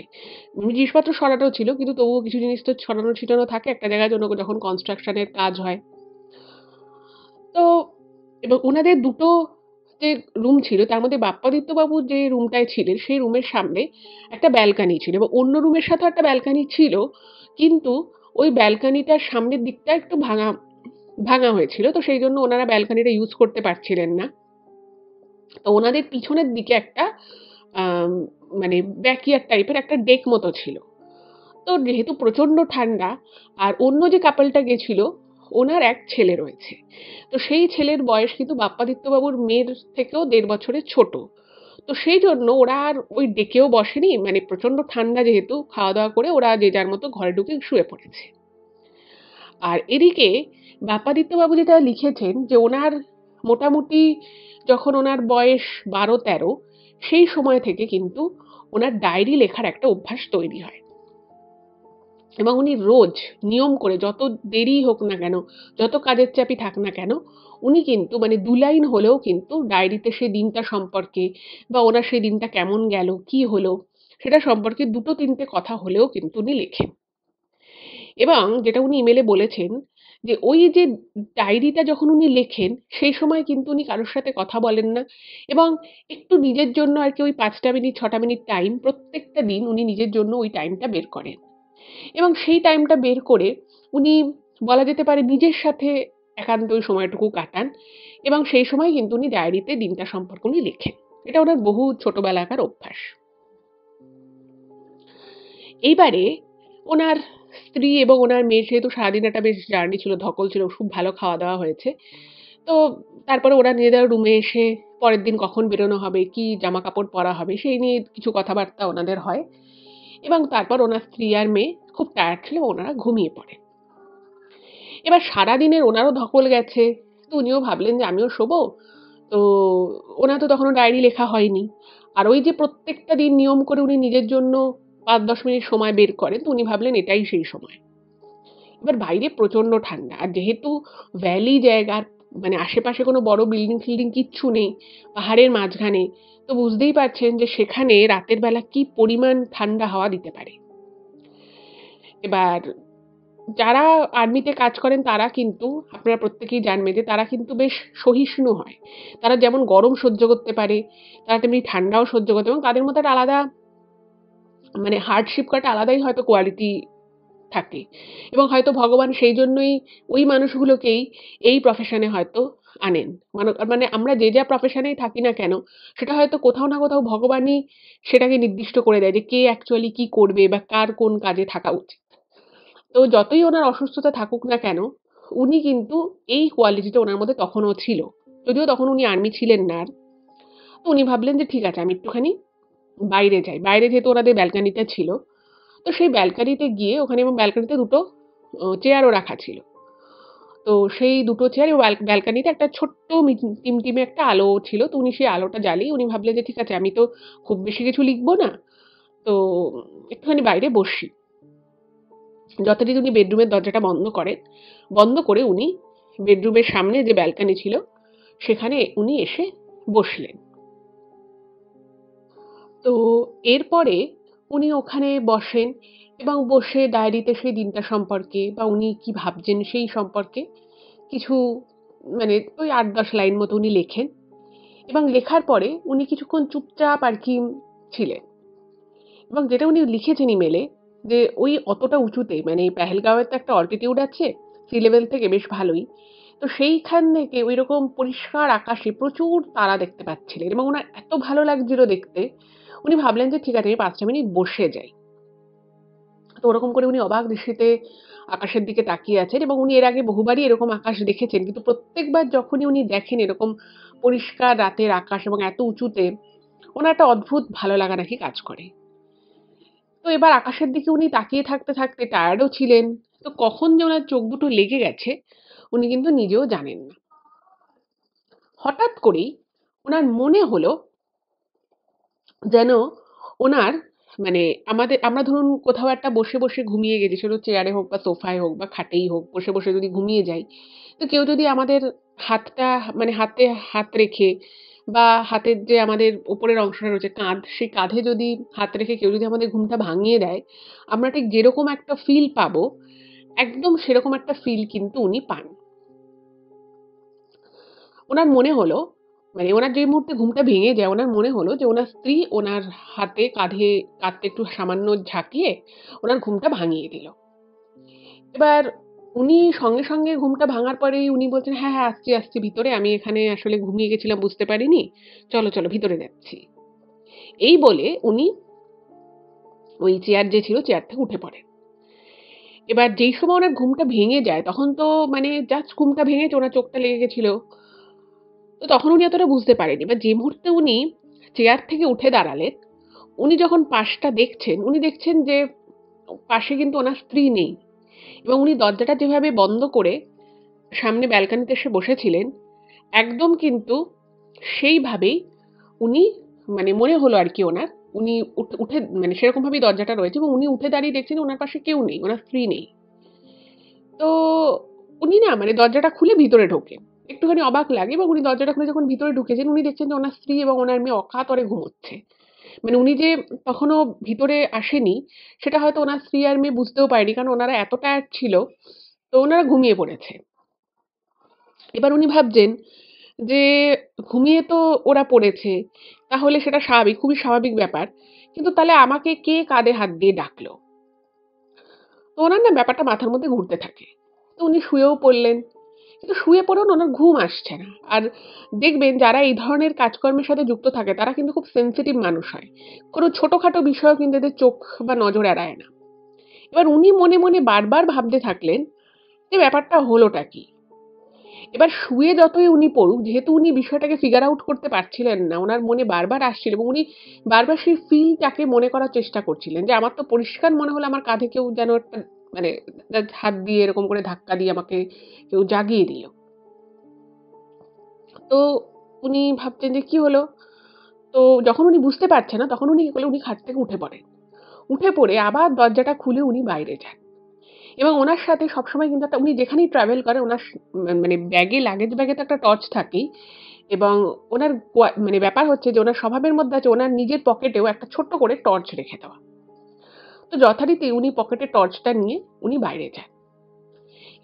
জিনিসপত্র সরানো ছিল, কিন্তু তবুও কিছু জিনিস তো ছড়ানো ছিটানো থাকে একটা জায়গায়, জন্য যখন কনস্ট্রাকশনের কাজ হয়। তো এবং ওনাদের দুটো যে রুম ছিল, তার মধ্যে বাপ্পাদিত্যবাবু যে রুমটায় ছিলেন, সেই রুমের সামনে একটা ব্যালকানি ছিল, এবং অন্য রুমের সাথেও একটা ব্যালকানি ছিল, কিন্তু ওই ব্যালকানিটার সামনের দিকটা একটু ভাঙা ভাঙা হয়েছিল, তো সেই জন্য ওনারা ব্যালকানিটা ইউজ করতে পারছিলেন না। তো ওনাদের পিছনের দিকে একটা আম মানে ব্যাকইয়ার্ড টাইপের একটা ডেক মতো ছিল। তো যেহেতু প্রচণ্ড ঠান্ডা, আর অন্য যে কাপলটা গেছিল, ওনার এক ছেলে রয়েছে। তো সেই ছেলের বয়স কিন্তু বাপ্পাদিত্যবাবুর মেয়ের থেকেও ১.৫ বছরের ছোট। তো সেই জন্য ওরা আর ওই ডেকেও বসেনি, মানে প্রচণ্ড ঠান্ডা যেহেতু, খাওয়া-দাওয়া করে ওরা যে যার মতো ঘরে ঢুকে শুয়ে পড়েছে। আর এদিকে বাপ্পাদিত্যবাবু যেটা লিখেছেন যে ওনার মোটামুটি যখন ওনার বয়স ১২-১৩, সেই সময় থেকে কিন্তু ওনার ডায়েরি লেখার একটা অভ্যাস তৈরি হয়। এবং উনি রোজ নিয়ম করে, যত দেরিই হোক না কেন, যত কাজের চাপই থাক না কেন, উনি কিন্তু মানে ২ লাইন হলেও কিন্তু ডায়েরিতে সেই দিনটা সম্পর্কে, বা ওনার সেই দিনটা কেমন গেল, কি হলো, সেটা সম্পর্কে ২-৩টে কথা হলেও কিন্তু উনি লেখেন। এবং যেটা উনি ইমেলে বলেছেন, যে ওই যে ডায়েরিটা যখন উনি লেখেন, সেই সময় কিন্তু উনি কারোর সাথে কথা বলেন না, এবং একটু নিজের জন্য আর কি ওই ৫টা মিনিট ৬টা মিনিট টাইম প্রত্যেকটা দিন উনি নিজের জন্য ওই টাইমটা বের করেন। এবং সেই টাইমটা বের করে উনি, বলা যেতে পারে, নিজের সাথে একান্ত ওই সময়টুকু কাটান, এবং সেই সময় কিন্তু উনি ডায়েরিতে দিনটা সম্পর্কে উনি লেখেন। এটা ওনার বহু ছোটবেলাকার অভ্যাস। এইবারে ওনার স্ত্রী এবং ওনার মেয়ের যেহেতু সারাদিন একটা বেশ জার্নি ছিল, ধকল ছিল, খুব ভালো খাওয়া-দাওয়া হয়েছে। তো তারপরে ওরা নিজেদের রুমে এসে পরের দিন কখন বেরোনো হবে, কি জামাকাপড় পরা হবে, সেই নিয়ে কিছু কথাবার্তা ওনাদের হয়। এবং তারপর ওনার স্ত্রী আর মেয়ে খুব টায়ার্ড ছিল, ওনারা ঘুমিয়ে পড়েন। এবার সারাদিনের ওনারও ধকল গেছে, তো উনিও ভাবলেন যে আমিও শোবো। তো ওনার তো তখনও ডায়েরি লেখা হয়নি। আর ওই যে প্রত্যেকটা দিন নিয়ম করে উনি নিজের জন্য ৫-১০ মিনিট সময় বের করেন, তো উনি ভাবলেন এটাই সেই সময়। এবার বাইরে প্রচণ্ড ঠান্ডা, আর যেহেতু ভ্যালি জায়গা, মানে আশেপাশে কোনো বড় বিল্ডিং-ফিল্ডিং কিচ্ছু নেই, পাহাড়ের মাঝখানে, তো বুঝতেই পারছেন যে সেখানে রাতের বেলা কি পরিমাণ ঠান্ডা হাওয়া দিতে পারে। এবার যারা আর্মিতে কাজ করেন, তারা কিন্তু, আপনারা প্রত্যেকেই জানবেন যে তারা কিন্তু বেশ সহিষ্ণু হয়। তারা যেমন গরম সহ্য করতে পারে, তারা তেমনি ঠান্ডাও সহ্য করতে, এবং তাদের মধ্যে একটা আলাদা, মানে হার্ডশিপ করাটা আলাদাই হয়তো কোয়ালিটি থাকে। এবং হয়তো ভগবান সেই জন্যই ওই মানুষগুলোকেই এই প্রফেশনে হয়তো আনেন। মানে আমরা যে যা প্রফেশনেই থাকি না কেন, সেটা হয়তো কোথাও না কোথাও ভগবানই সেটাকে নির্দিষ্ট করে দেয় যে কে অ্যাকচুয়ালি কি করবে, বা কার কোন কাজে থাকা উচিত। তো যতই ওনার অসুস্থতা থাকুক না কেন, উনি কিন্তু এই কোয়ালিটিটা ওনার মধ্যে তখনও ছিল। যদিও তখন উনি আর্মি ছিলেন না আর। তো উনি ভাবলেন যে ঠিক আছে, আমি একটুখানি বাইরে যাই। বাইরে যেহেতু ওনাদের ব্যালকনিটা ছিল, তো সেই ব্যালকনিতে গিয়ে ওখানে, এবং ব্যালকনিতে দুটো চেয়ারও রাখা ছিল। তো সেই দুটো চেয়ার, এবং ব্যালকনিতে একটা ছোট্ট টিমটিমে একটা আলো ছিল। তো উনি সেই আলোটা জ্বালিয়ে উনি ভাবলেন যে ঠিক আছে, আমি তো খুব বেশি কিছু লিখব না। তো একটুখানি বাইরে বসি। যথারীতি উনি বেডরুমের দরজাটা বন্ধ করেন। বন্ধ করে উনি বেডরুমের সামনে যে ব্যালকনি ছিল, সেখানে উনি এসে বসলেন। তো এরপরে উনি ওখানে বসেন, এবং বসে ডায়েরিতে সেই দিনটা সম্পর্কে, বা উনি কি ভাবছেন সেই সম্পর্কে কিছু, মানে ওই ৮-১০ লাইন মতো উনি লেখেন। এবং লেখার পরে উনি কিছুক্ষণ চুপচাপ আর কি ছিলেন। এবং যেটা উনি লিখেছেন ইমেলে, যে ওই অতটা উঁচুতে, মানে এই পেহেলগাঁওয়ের তো একটা অল্টিটিউড আছে সি লেভেল থেকে বেশ ভালোই। তো সেইখান থেকে ঐরকম পরিষ্কার আকাশে প্রচুর তারা দেখতে পাচ্ছিলেন, এবং উনার এত ভালো লাগছিল দেখতে, উনি ভাবলেন যে ঠিক আছে, আমি ৫টা মিনিট বসে যাই। তো ওরকম করে উনি অবাক দৃষ্টিতে আকাশের দিকে তাকিয়ে আছেন, এবং উনি এর আগে বহুবারই এরকম আকাশ দেখেছেন, কিন্তু প্রত্যেকবার যখনই উনি দেখেন এরকম পরিষ্কার রাতের আকাশ এবং এত উঁচুতে, ওনার একটা অদ্ভুত ভালো লাগা নাকি কাজ করে। তো এবার আকাশের দিকে উনি তাকিয়ে থাকতে থাকতে টায়ার্ডও ছিলেন। তো কখন যে ওনার চোখ দুটো লেগে গেছে উনি কিন্তু নিজেও জানেন না। হঠাৎ করেই ওনার মনে হলো যেন ওনার মানে আমরা ধরুন কোথাও একটা বসে বসে ঘুমিয়ে গেছি, সেটা চেয়ারে হোক বা সোফায় হোক বা খাটেই হোক, বসে বসে যদি ঘুমিয়ে যাই, তো কেউ যদি আমাদের হাতটা হাতে হাত রেখে বা হাতের যে আমাদের উপরের অংশটা রয়েছে কাঁধ, সেই কাঁধে যদি হাত রেখে কেউ যদি আমাদের ঘুমটা ভাঙিয়ে দেয়, আমরা ঠিক যেরকম একটা ফিল পাবো, একদম সেরকম একটা ফিল কিন্তু উনি পান। ওনার মনে হলো ওনার যে মুহূর্তে ঘুমটা ভেঙে যায়, ওনার মনে হলো যে ওনার স্ত্রী ওনার হাতে কাঁধটা একটু সামান্য ঝাঁকিয়ে ওনার ঘুমটা ভাঙিয়ে দিল। এবার উনি সঙ্গে সঙ্গে ঘুমটা ভাঙার পরেই উনি বলছেন, হ্যাঁ হ্যাঁ, আসছি আসছি ভিতরে, আমি এখানে আসলে ঘুমিয়ে গেছিলাম, বুঝতে পারিনি, চলো চলো ভিতরে যাচ্ছি। এই বলে উনি ওই চেয়ার যে ছিল চেয়ার থেকে উঠে পড়েন। এবার যেই সময় ওনার ঘুমটা ভেঙে যায় তখন তো জাস্ট ঘুমটা ভেঙেছে, ওনার চোখটা লেগে গেছিল, তো তখন উনি এতটা বুঝতে পারেনি। এবার যে মুহূর্তে উনি চেয়ার থেকে উঠে দাঁড়ালেন, উনি যখন পাশটা দেখছেন, উনি দেখছেন যে পাশে কিন্তু ওনার স্ত্রী নেই, এবং উনি দরজাটা যেভাবে বন্ধ করে সামনে ব্যালকনিতে এসে বসেছিলেন, একদম কিন্তু সেইভাবেই উনি মনে হলো আর কি ওনার, উনি উঠে সেরকম ভাবেই দরজাটা রয়েছে এবং উনি উঠে দাঁড়িয়ে দেখছেন ওনার পাশে কেউ নেই, ওনার স্ত্রী নেই। তো উনি না দরজাটা খুলে ভিতরে ঢোকেন। একটুখানি অবাক লাগে এবং উনি দরজাটা খুলে যখন ভিতরে ঢুকেছেন, উনি দেখছেন যে ওনার স্ত্রী এবং ওনার মেয়ে অকাতরে ঘুমোচ্ছে। উনি যে তখনও ভিতরে আসেনি, সেটা হয়তো ওনার স্ত্রী আর মেয়ে বুঝতেও পারেনি, কারণ ওনারা এত টায়ার্ড ছিল, তো ওনারা ঘুমিয়ে পড়েছে। এবার উনি ভাবছেন যে ঘুমিয়ে তো ওরা পড়েছে, তাহলে সেটা স্বাভাবিক, খুবই স্বাভাবিক ব্যাপার। কিন্তু তাহলে আমাকে কে কাঁধে হাত দিয়ে ডাকলো? তো ওনার না ব্যাপারটা মাথার মধ্যে ঘুরতে থাকে। তো উনি শুয়েও পড়লেন। কিন্তু শুয়ে পড়েও না ওনার ঘুম আসছে না। আর দেখবেন যারা এই ধরনের কাজকর্মের সাথে যুক্ত থাকে তারা কিন্তু খুব সেনসিটিভ মানুষ হয়। কোনো ছোটখাটো বিষয়েও কিন্তু এদের চোখ বা নজর এড়ায় না। এবার উনি মনে মনে বারবার ভাবতে থাকলেন যে ব্যাপারটা হলোটা কি? এবার শুয়ে যতই উনি পড়ুক, যেহেতু উনি বিষয়টাকে ফিগার আউট করতে পারছিলেন না, ওনার মনে বারবার আসছিল এবং উনি বারবার সেই ফিলটাকে মনে করার চেষ্টা করছিলেন যে আমার তো পরিষ্কার মনে হলো আমার কাঁধে কেউ যেন একটা মানে হাত দিয়ে এরকম করে ধাক্কা দিয়ে আমাকে কেউ জাগিয়ে দিল। তো উনি ভাবছেন যে কি হলো? তো যখন উনি বুঝতে পারছেন না, তখন উনি কি করলেন, উনি খাট থেকে উঠে পড়েন। উঠে পড়ে আবার দরজাটা খুলে উনি বাইরে যান। এবং ওনার সাথে সবসময় কিন্তু উনি যেখানেই ট্রাভেল করেন ওনার ব্যাগে, লাগেজ ব্যাগে তো একটা টর্চ থাকেই, এবং ওনার ব্যাপার হচ্ছে যে ওনার স্বভাবের মধ্যে আছে ওনার নিজের পকেটেও একটা ছোট্ট করে টর্চ রেখে দেওয়া। তো যথারীতি উনি পকেটে টর্চটা নিয়ে উনি বাইরে যান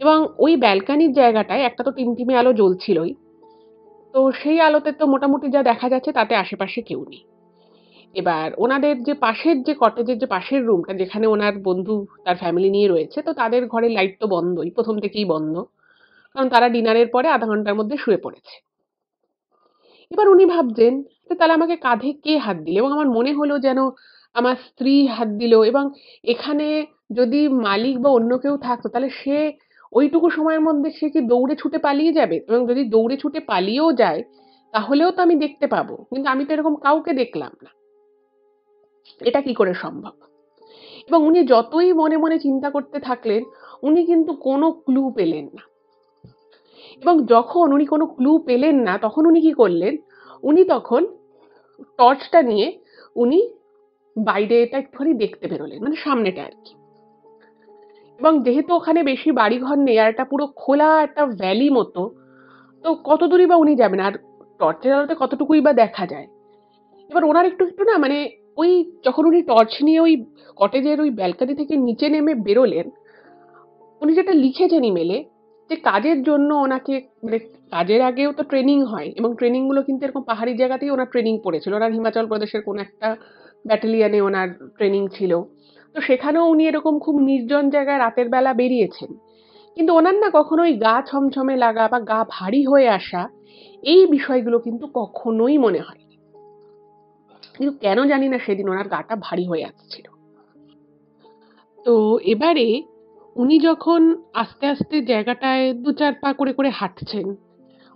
এবং ওই ব্যালকনির জায়গাটায় একটা তো টিমটিমে আলো জ্বলছিলই। তো সেই আলোতে তো মোটামুটি যা দেখা যাচ্ছে তাতে আশেপাশে কেউ নেই। এবার ওনাদের যে পাশের যে কটেজের যে পাশের রুমটা যেখানে ওনার বন্ধু তার ফ্যামিলি নিয়ে রয়েছে, তো তাদের ঘরে লাইট তো বন্ধই, প্রথম থেকেই বন্ধ, কারণ তারা ডিনারের পরে আধা ঘন্টার মধ্যে শুয়ে পড়েছে। এবার উনি ভাবছেন যে তাহলে আমাকে কাঁধে কে হাত দিল, এবং আমার মনে হলো যেন আমার স্ত্রী হাত দিল, এবং এখানে যদি মালিক বা অন্য কেউ থাকতো তাহলে সে ওইটুকু সময়ের মধ্যে সে কি দৌড়ে ছুটে পালিয়ে যাবে, এবং যদি দৌড়ে ছুটে পালিয়েও যায় তাহলেও তো আমি দেখতে পাবো, কিন্তু আমি তো এরকম কাউকে দেখলাম না, এটা কি করে সম্ভব? এবং উনি যতই মনে মনে চিন্তা করতে থাকলেন, উনি কিন্তু কোনো ক্লু পেলেন না। এবং যখন উনি কোনো ক্লু পেলেন না তখন উনি কি করলেন, উনি তখন টর্চটা নিয়ে উনি বাইরেটা একটুখানি দেখতে বেরোলেন, সামনেটা আর কি। এবং যেহেতু ওখানে বেশি বাড়িঘর নেই আর একটা পুরো খোলা একটা ভ্যালি মতো, তো কত দূরই বা উনি যাবেন, আর টর্চের আলোতে কতটুকুই বা দেখা যায়। এবার ওনার একটু একটু না ওই যখন উনি টর্চ নিয়ে ওই কটেজের ওই ব্যালকনি থেকে নিচে নেমে বেরোলেন, উনি যেটা লিখেছেন ইমেলে, যে কাজের জন্য ওনাকে কাজের আগেও তো ট্রেনিং হয়, এবং ট্রেনিং গুলো কিন্তু এরকম পাহাড়ি জায়গাতেই ওনার ট্রেনিং পড়েছিল, ওনার হিমাচল প্রদেশের কোন একটা ব্যাটালিয়নে ওনার ট্রেনিং ছিল। তো সেখানেও উনি এরকম খুব নির্জন জায়গায় রাতের বেলা বেরিয়েছেন, কিন্তু ওনার না কখনোই গা ছমছমে লাগা বা গা ভারী হয়ে আসা এই বিষয়গুলো কিন্তু কখনোই মনে হয়নি। কিন্তু কেন জানি না সেদিন ওনার গাটা ভারী হয়ে আসছিল। তো এবারে উনি যখন আস্তে আস্তে জায়গাটায় ২-৪ পা করে করে হাঁটছেন,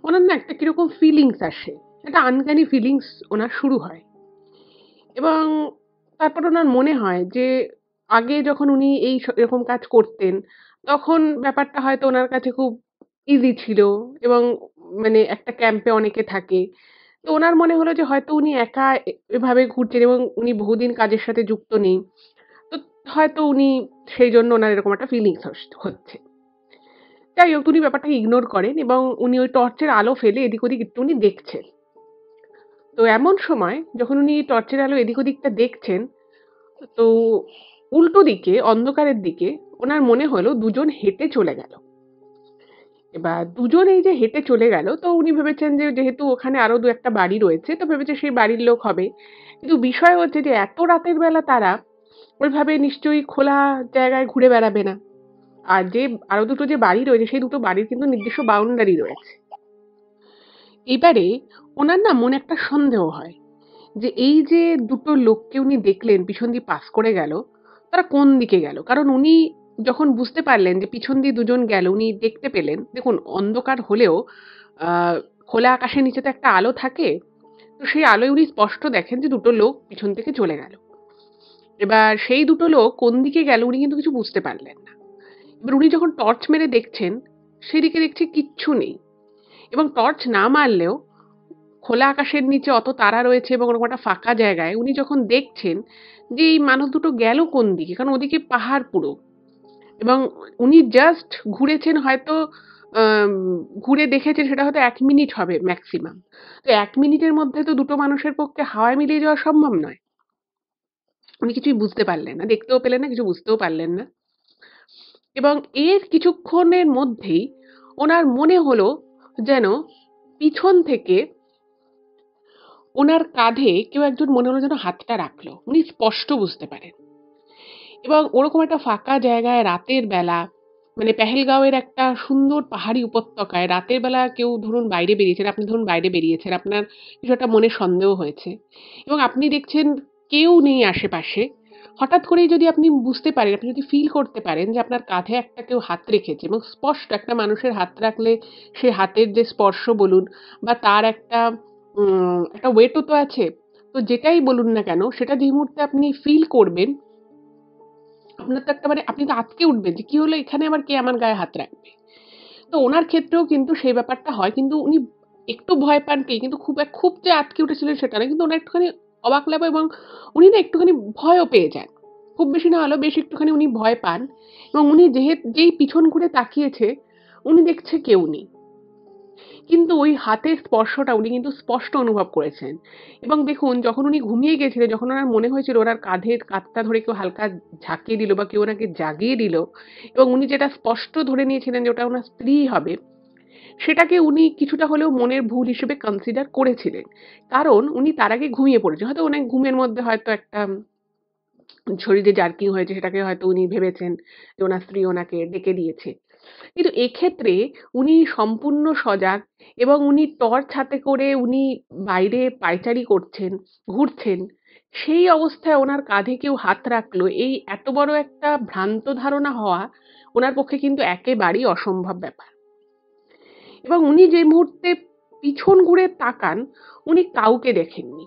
ওনার না একটা কিরকম ফিলিংস আসে, একটা আনক্যানি ফিলিংস ওনার শুরু হয়। এবং তারপর ওনার মনে হয় যে আগে যখন উনি এরকম কাজ করতেন, তখন ব্যাপারটা হয়তো ওনার কাছে খুব ইজি ছিল এবং মানে একটা ক্যাম্পে অনেকে থাকে। তো ওনার মনে হলো যে হয়তো উনি একা এভাবে ঘুরছেন এবং উনি বহুদিন কাজের সাথে যুক্ত নেই। তো হয়তো উনি সেইজন্য ওনার এরকম একটা ফিলিংস হচ্ছে। যাই হোক, উনি ব্যাপারটাকে ইগনোর করেন এবং উনি ওই টর্চের আলো ফেলে এদিক ওদিক একটুখানি দেখছেন। তো এমন সময় যখন উনি টর্চের আলো এদিক ওদিকটা দেখছেন, তো উল্টো দিকে অন্ধকারের দিকে ওনার মনে হলো দুজন হেঁটে চলে গেল। এবার দুজন এই যে হেঁটে চলে গেল, তো উনি ভেবেছেন যে যেহেতু ওখানে আরো ২-১ টা বাড়ি রয়েছে, তো ভেবেছে সেই বাড়ির লোক হবে। কিন্তু বিষয় হচ্ছে যে এত রাতের বেলা তারা ওইভাবে নিশ্চয়ই খোলা জায়গায় ঘুরে বেড়াবে না। আর যে আরো দুটো যে বাড়ি রয়েছে, সেই দুটো বাড়ির কিন্তু নির্দিষ্ট বাউন্ডারি রয়েছে। এবারে ওনার না মনে একটা সন্দেহ হয় যে এই যে দুটো লোককে উনি দেখলেন পিছন দিয়ে পাস করে গেল, তারা কোন দিকে গেল? কারণ উনি যখন বুঝতে পারলেন যে পিছন দিয়ে দুজন গেল, উনি দেখতে পেলেন, দেখুন অন্ধকার হলেও আ খোলা আকাশের নিচে তো একটা আলো থাকে। তো সেই আলোয় উনি স্পষ্ট দেখেন যে দুটো লোক পিছন থেকে চলে গেল। এবার সেই দুটো লোক কোন দিকে গেল উনি কিন্তু কিছু বুঝতে পারলেন না। এবার উনি যখন টর্চ মেরে দেখছেন, সেদিকে দেখছে কিচ্ছু নেই এবং টর্চ না মারলেও খোলা আকাশের নিচে অত তারা রয়েছে এবং ওরকম একটা ফাঁকা জায়গায় উনি যখন দেখছেন যে এই মানুষ দুটো গেল কোন দিকে, কারণ ওদিকে পাহাড় পুরো এবং উনি জাস্ট ঘুরেছেন হয়তো আম, ঘুরে দেখেছেন সেটা হয়তো 1 মিনিট হবে ম্যাক্সিমাম। তো 1 মিনিটের মধ্যে তো দুটো মানুষের পক্ষে হাওয়ায় মিলিয়ে যাওয়া সম্ভব নয়। উনি কিছুই বুঝতে পারলেন না, দেখতেও পেলেন না, কিছু বুঝতেও পারলেন না এবং এর কিছুক্ষণের মধ্যেই ওনার মনে হলো যেন পিছন থেকে ওনার কাঁধে কেউ একজন মনে হলো যেন হাতটা রাখলো। উনি স্পষ্ট বুঝতে পারেন এবং ওরকম একটা ফাঁকা জায়গায় রাতের বেলা, মানে পেহেলগাঁওয়ের একটা সুন্দর পাহাড়ি উপত্যকায় রাতের বেলা কেউ ধরুন বাইরে বেরিয়েছেন, আপনি ধরুন বাইরে বেরিয়েছেন, আপনার কিছু একটা মনে সন্দেহ হয়েছে এবং আপনি দেখছেন কেউ নেই আশেপাশে। হঠাৎ করেই যদি আপনি বুঝতে পারেন, আপনি যদি ফিল করতে পারেন যে আপনার কাঁধে একটা কেউ হাত রেখেছে এবং স্পষ্ট একটা মানুষের হাত রাখলে সে হাতের যে স্পর্শ বলুন বা তার একটা ওয়েটও তো আছে। তো যেটাই বলুন না কেন সেটা যেই মুহূর্তে আপনি ফিল করবেন, আপনার তো একটা মানে আপনি তো আঁতকে উঠবেন যে কি হলো, এখানে আবার কে আমার গায়ে হাত রাখবে। তো ওনার ক্ষেত্রেও কিন্তু সেই ব্যাপারটা হয়, কিন্তু উনি একটু ভয় পান কি, কিন্তু খুব যে আঁতকে উঠেছিলেন সেটা না, কিন্তু ওনার একটুখানি অবাক লাগে এবং উনি না একটুখানি ভয়ও পেয়ে যান। খুব বেশি না হলেও বেশ একটুখানি উনি ভয় পান এবং উনি যেই পিছন ঘুরে তাকিয়েছে, উনি দেখছে কেউ নেই। কিন্তু ওই হাতের স্পর্শটা উনি কিন্তু স্পষ্ট অনুভব করেছেন এবং দেখুন যখন উনি ঘুমিয়ে গেছিলেন, যখন ওনার মনে হয়েছিল ওনার কাঁধের কাঁধটা ধরে কেউ হালকা ঝাঁকিয়ে দিল বা কেউ ওনাকে জাগিয়ে দিল এবং উনি যেটা স্পষ্ট ধরে নিয়েছিলেন যে ওটা ওনার স্ত্রী হবে, সেটাকে উনি কিছুটা হলেও মনের ভুল হিসেবে কনসিডার করেছিলেন। কারণ উনি তার আগে ঘুমিয়ে পড়েছেন। হয়তো অনেক ঘুমের মধ্যে হয়তো একটা শরীরে জার্কিং হয়েছে, সেটাকে হয়তো উনি ভেবেছেন যে ওনার স্ত্রী ওনাকে ডেকে দিয়েছে। কিন্তু এক্ষেত্রে উনি সম্পূর্ণ সজাগ এবং উনি টর্চ হাতে করে উনি বাইরে পায়চারি করছেন, ঘুরছেন। সেই অবস্থায় ওনার কাঁধে কেউ হাত রাখলো, এই এত বড় একটা ভ্রান্ত ধারণা হওয়া ওনার পক্ষে কিন্তু একেবারেই অসম্ভব ব্যাপার। এবং উনি যে মুহূর্তে পিছন ঘুরে তাকান, উনি কাউকে দেখেননি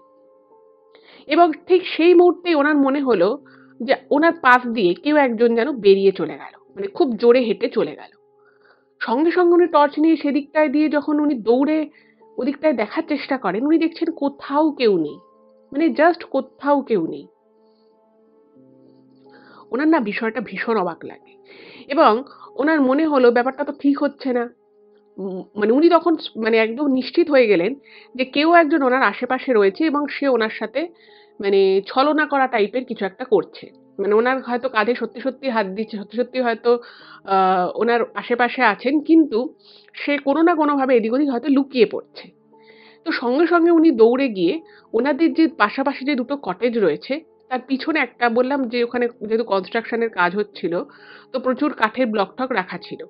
এবং ঠিক সেই মুহূর্তেই ওনার মনে হলো যে ওনার পাশ দিয়ে কেউ একজন যেন বেরিয়ে চলে গেল। মানে খুব জোরে হেঁটে চলে গেল। সঙ্গে, সঙ্গে উনি টর্চ নিয়ে সেদিকটায় দিয়ে যখন উনি দৌড়ে ওদিকটায় দেখার চেষ্টা করেন, উনি দেখছেন কোথাও কেউ নেই। মানে জাস্ট কোথাও কেউ নেই। উনার না বিষয়টা ভীষণ অবাক লাগে এবং উনার মনে হলো ব্যাপারটা তো ঠিক হচ্ছে না। মানে উনি তখন মানে একদম নিশ্চিত হয়ে গেলেন যে কেউ একজন ওনার আশেপাশে রয়েছে এবং সে ওনার সাথে মানে ছলনা করা টাইপের কিছু একটা করছে। মানে ওনার হয়তো কাঁধে সত্যি, সত্যি হাত দিচ্ছে, সত্যি, সত্যি হয়তো ওনার আশেপাশে আছেন, কিন্তু সে কোনো না কোনোভাবে এদিক ওদিক হয়তো লুকিয়ে পড়ছে। তো সঙ্গে, সঙ্গে উনি দৌড়ে গিয়ে ওনাদের যে পাশাপাশি যে দুটো কটেজ রয়েছে, তার পিছনে একটা বললাম যে ওখানে যেহেতু কনস্ট্রাকশন এর কাজ হচ্ছিল, তো প্রচুর কাঠের ব্লক টক রাখা ছিল।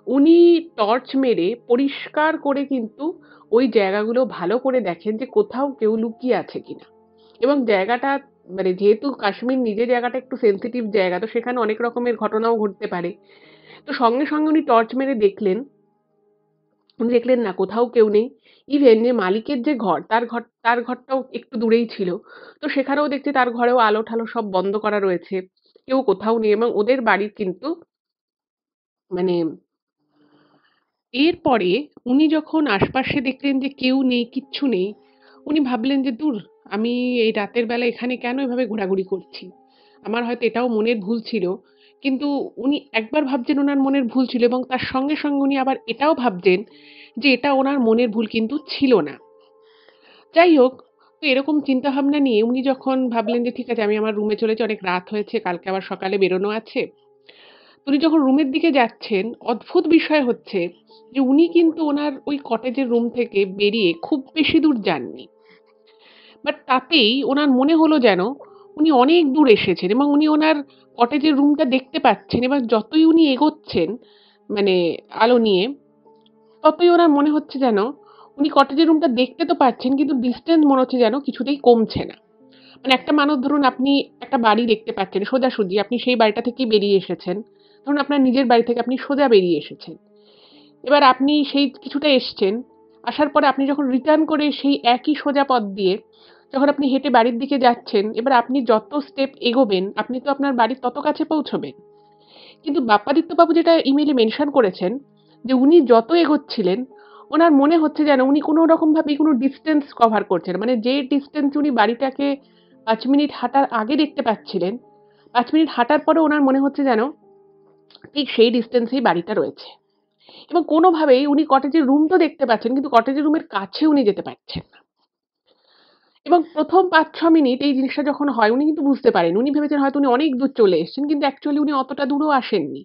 উনি টর্চ মেরে পরিষ্কার করে কিন্তু ওই জায়গাগুলো ভালো করে দেখেন যে কোথাও কেউ লুকিয়ে আছে কিনা এবং জায়গাটা মানে যেহেতু কাশ্মীর নিজে জায়গাটা একটু সেনসিটিভ জায়গা, তো সেখানে অনেক রকমের ঘটনাও ঘটতে পারে। তো সঙ্গে, সঙ্গে উনি টর্চ মেরে দেখলেন, উনি দেখলেন না কোথাও কেউ নেই। ইভেন যে মালিকের যে ঘর, তার ঘরটাও একটু দূরেই ছিল। তো সেখানেও দেখছি তার ঘরেও আলো-ঠালো সব বন্ধ করা রয়েছে। কেউ কোথাও নেই এবং ওদের বাড়ির কিন্তু মানে এরপরে উনি যখন আশপাশে দেখলেন যে কেউ নেই, কিচ্ছু নেই, উনি ভাবলেন যে, "দূর! আমি এই রাতের বেলা এখানে কেন এভাবে ঘোরাঘুরি করছি? আমার হয়তো এটাও মনের ভুল ছিল।" কিন্তু উনি একবার ভাবছেন ওনার মনের ভুল ছিল এবং তার সঙ্গে, সঙ্গে উনি আবার এটাও ভাবছেন যে এটা ওনার মনের ভুল কিন্তু ছিল না। যাই হোক, তো এরকম চিন্তাভাবনা নিয়ে উনি যখন ভাবলেন যে, "ঠিক আছে, আমি আমার রুমে চলেছি, অনেক রাত হয়েছে, কালকে আবার সকালে বেরোনো আছে।" উনি যখন রুমের দিকে যাচ্ছেন, অদ্ভুত বিষয় হচ্ছে যে উনি কিন্তু ওনার ওই কটেজের রুম থেকে বেরিয়ে খুব বেশি দূর যাননি। বাট তাতেই ওনার মনে হলো যেন উনি অনেক দূর এসেছেন এবং উনি ওনার কটেজের রুমটা দেখতে পাচ্ছেন এবং যতই উনি এগোচ্ছেন মানে আলো নিয়ে, ততই ওনার মনে হচ্ছে যেন উনি কটেজের রুমটা দেখতে তো পাচ্ছেন কিন্তু ডিসট্যান্স মনে হচ্ছে যেন কিছুতেই কমছে না। মানে একটা মানুষ ধরুন আপনি একটা বাড়ি দেখতে পাচ্ছেন সোজাসুজি, আপনি সেই বাড়িটা থেকেই বেরিয়ে এসেছেন। ধরুন আপনার নিজের বাড়ি থেকে আপনি সোজা বেরিয়ে এসেছেন। এবার আপনি সেই কিছুটা এসছেন, আসার পরে আপনি যখন রিটার্ন করে সেই একই সোজা পথ দিয়ে যখন আপনি হেঁটে বাড়ির দিকে যাচ্ছেন, এবার আপনি যত স্টেপ এগোবেন, আপনি তো আপনার বাড়ির তত কাছে পৌঁছবেন। কিন্তু বাপ্পাদিত্যবাবু যেটা ইমেইলে মেনশন করেছেন, যে উনি যত এগোচ্ছিলেন, ওনার মনে হচ্ছে যেন উনি কোনো রকমভাবেই কোনো ডিসট্যান্স কভার করছেন। মানে যে ডিসট্যান্স উনি বাড়িটাকে ৫ মিনিট হাঁটার আগে দেখতে পাচ্ছিলেন, ৫ মিনিট হাঁটার পরেও ওনার মনে হচ্ছে যেন ঠিক সেই ডিসট্যান্সেই বাড়িটা রয়েছে। এবং কোনোভাবেই উনি কটেজের রুম তো দেখতে পাচ্ছেন, কিন্তু কটেজের রুমের কাছে উনি যেতে পারছেন না। এবং ১ম ৫-৬ মিনিট এই জিনিসটা যখন হয় উনি কিন্তু বুঝতে পারেন। উনি ভেবেছেন হয়তো উনি অনেক দূর চলে এসেছেন, কিন্তু অ্যাকচুয়ালি উনি অতটা দূরও আসেননি।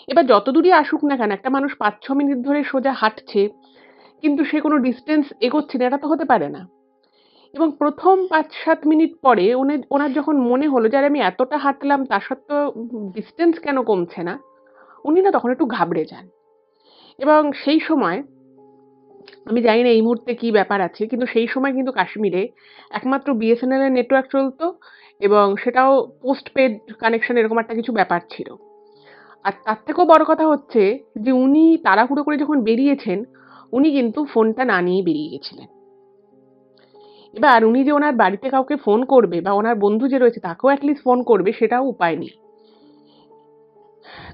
এবার যত দূরই আসুক না কেন, একটা মানুষ ৫-৬ মিনিট ধরে সোজা হাঁটছে, কিন্তু সে কোনো ডিসট্যান্স এগোচ্ছে না, এটা তো হতে পারে না। এবং ১ম ৫-৭ মিনিট পরে ওনার যখন মনে হলো যে, "আরে আমি এতটা হাঁটলাম তা সত্ত্বেও ডিসট্যান্স কেন কমছে না?" উনি না তখন একটু ঘাবড়ে যান। এবং সেই সময় আমি জানি না এই মুহূর্তে কি ব্যাপার আছে। কিন্তু সেই সময় কিন্তু কাশ্মীরে একমাত্র BSNL এর নেটওয়ার্ক চলতো এবং সেটাও পোস্টপেড কানেকশন এরকম একটা কিছু ব্যাপার ছিল। আর তার থেকেও বড় কথা হচ্ছে যে উনি তাড়াহুড়ো করে যখন বেরিয়েছেন, উনি কিন্তু ফোনটা না নিয়েই বেরিয়ে গেছিলেন। এবার উনি যে ওনার বাড়িতে কাউকে ফোন করবে বা ওনার বন্ধু যে রয়েছে তাকেও এট লিস্ট ফোন করবে সেটাও উপায় নেই।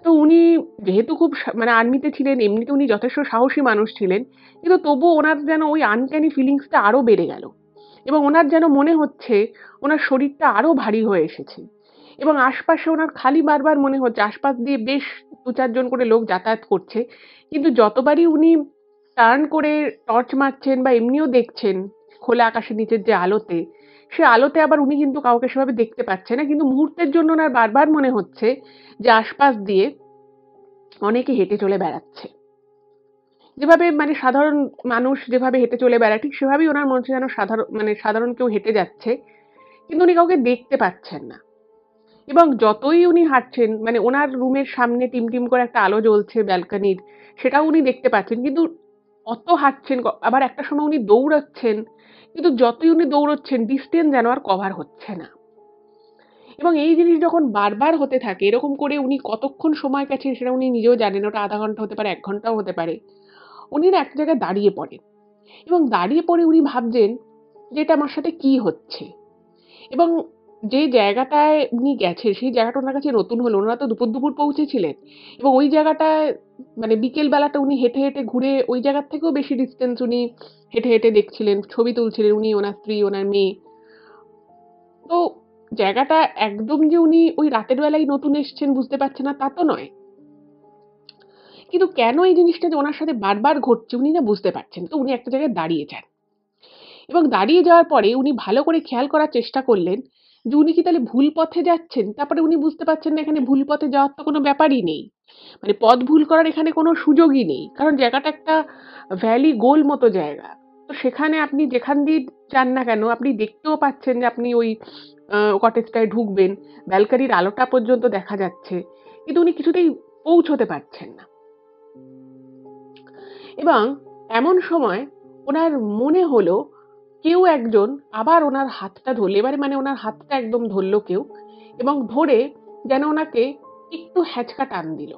তো উনি যেহেতু খুব মানে আর্মিতে ছিলেন, এমনিতে উনি যথেষ্ট সাহসী মানুষ ছিলেন। কিন্তু তবুও ওনার যেন ওই আনক্যানি ফিলিংসটা আরো বেড়ে গেল। এবং ওনার যেন মনে হচ্ছে ওনার শরীরটা আরো ভারী হয়ে এসেছে। এবং আশপাশে ওনার খালি বারবার মনে হচ্ছে আশপাশ দিয়ে বেশ ২-৪ জন করে লোক যাতায়াত করছে। কিন্তু যতবারই উনি টার্ন করে টর্চ মারছেন বা এমনিও দেখছেন খোলা আকাশের নিচের যে আলোতে, সে আলোতে আবার উনি কিন্তু কাউকে সেভাবে দেখতে পাচ্ছেন না। কিন্তু মুহূর্তের জন্য ওনার বারবার মনে হচ্ছে যে আশপাশ দিয়ে অনেকে হেঁটে চলে বেড়াচ্ছে। যেভাবে মানে সাধারণ মানুষ যেভাবে হেঁটে চলে বেড়ায় ঠিক সেভাবেই ওনার মনে হচ্ছে যেন সাধারণ কেউ হেঁটে যাচ্ছে। কিন্তু উনি কাউকে দেখতে পাচ্ছেন না। এবং যতই উনি হাঁটছেন মানে উনার রুমের সামনে টিমটিম করে একটা আলো জ্বলছে ব্যালকনির, সেটাও উনি দেখতে পাচ্ছেন। কিন্তু অত হাঁটছেন আবার একটা সময় উনি দৌড়াচ্ছেন। কিন্তু যতই উনি দৌড়চ্ছেন ডিসট্যান্স যেন আর কভার হচ্ছে না। এবং এই জিনিস যখন বারবার হতে থাকে এরকম করে উনি কতক্ষণ সময় গেছেন সেটা উনি নিজেও জানেন। ওটা ০.৫ ঘন্টা হতে পারে, ১ ঘন্টাও হতে পারে। উনি না একটা জায়গায় দাঁড়িয়ে পড়েন। এবং দাঁড়িয়ে পড়ে উনি ভাবছেন যে এটা আমার সাথে কি হচ্ছে? এবং যে জায়গাটায় উনি গেছেন সেই জায়গাটা উনার কাছে নতুন হলো। উনারা তো দুপুর পৌঁছেছিলেন। এবং ওই জায়গাটায় মানে বিকেল বেলাটা উনি হেঁটে, হেঁটে ঘুরে ওই জায়গার থেকেও বেশি ডিসট্যান্স উনি হেঁটে, হেঁটে দেখছিলেন, ছবি তুলছিলেন উনি, ওনার স্ত্রী, ওনার মেয়ে। তো জায়গাটা একদম যে উনি ওই রাতের বেলায় নতুন এসছেন বুঝতে পারছেন না তা তো নয়। কিন্তু কেন এই জিনিসটা যে উনার সাথে বারবার ঘটছে উনি না বুঝতে পারছেন। তো উনি একটা জায়গায় দাঁড়িয়ে যান। এবং দাঁড়িয়ে যাওয়ার পরে উনি ভালো করে খেয়াল করার চেষ্টা করলেন যে উনি কি তাহলে ভুল পথে যাচ্ছেন? তারপরে উনি বুঝতে পারছেন না এখানে ভুল পথে যাওয়ার তো কোনো ব্যাপারই নেই। মানে পথ ভুল করার এখানে কোনো সুযোগই নেই। কারণ জায়গাটা একটা ভ্যালি গোল মতো জায়গা। তো সেখানে আপনি যেখান দিয়ে যান না কেন আপনি দেখতেও পাচ্ছেন যে আপনি ওই কটেজটায় ঢুকবেন। ব্যালকনির আলোটা পর্যন্ত দেখা যাচ্ছে। কিন্তু উনি কিছুতেই পৌঁছতে পারছেন না। এবং এমন সময় উনার মনে হলো কেউ একজন আবার উনার হাতটা ধরল। এবারে মানে উনার হাতটা একদম ধরল কেউ এবং ধরে যেন উনাকে একটু হ্যাচকা টান দিল।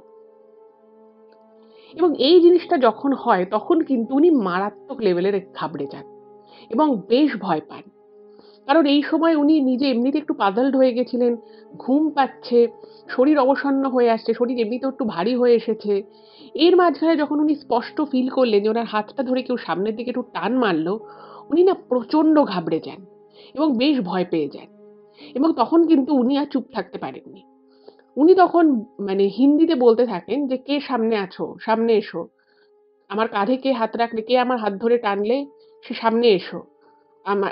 এবং এই জিনিসটা যখন হয় তখন কিন্তু উনি মারাত্মক লেভেলের ঘাবড়ে যান এবং বেশ ভয় পান। কারণ এই সময় উনি নিজে এমনিতে একটু পাজলড হয়ে গেছিলেন, ঘুম পাচ্ছে, শরীর অবসন্ন হয়ে আসছে, শরীর এমনিতেও একটু ভারী হয়ে এসেছে। এর মাঝখানে যখন উনি স্পষ্ট ফিল করলেন যে ওনার হাতটা ধরে কেউ সামনের দিকে একটু টান মারল, উনি না প্রচণ্ড ঘাবড়ে যান এবং বেশ ভয় পেয়ে যান। এবং তখন কিন্তু উনি আর চুপ থাকতে পারেননি। উনি তখন মানে হিন্দিতে বলতে থাকেন যে, "কে সামনে আছো? সামনে এসো। আমার কাঁধে কে হাত রাখলে? কে আমার হাত ধরে টানলে? সে সামনে এসো।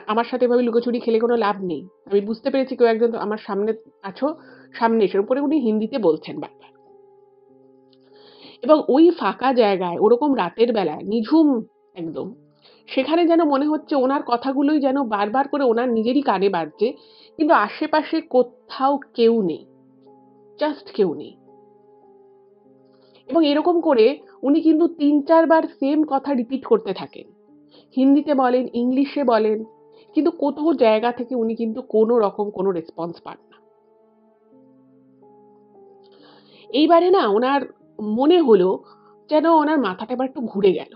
আমার সাথে এভাবে লুকোচুরি খেলে কোনো লাভ নেই। আমি বুঝতে পেরেছি কেউ একজন আমার সামনে আছো, সামনে এসো।" এরপরে উনি হিন্দিতে বলছেন বারবার। এবং ওই ফাঁকা জায়গায় ওরকম রাতের বেলায় নিঝুম একদম, সেখানে যেন মনে হচ্ছে ওনার কথাগুলোই যেন বারবার করে ওনার নিজেরই কানে বাজছে। কিন্তু আশেপাশে কোত্থাও কেউ নেই। জাস্ট কেউ নেই। এবং এরকম করে উনি কিন্তু ৩-৪ বার সেম কথা রিপিট করতে থাকেন। হিন্দিতে বলেন, ইংলিশে বলেন। কিন্তু কোথাও জায়গা থেকে উনি কিন্তু কোনো রকম কোনো রেসপন্স পান না। এইবারে না ওনার মনে হলো যেন ওনার মাথাটা এবার একটু ঘুরে গেল।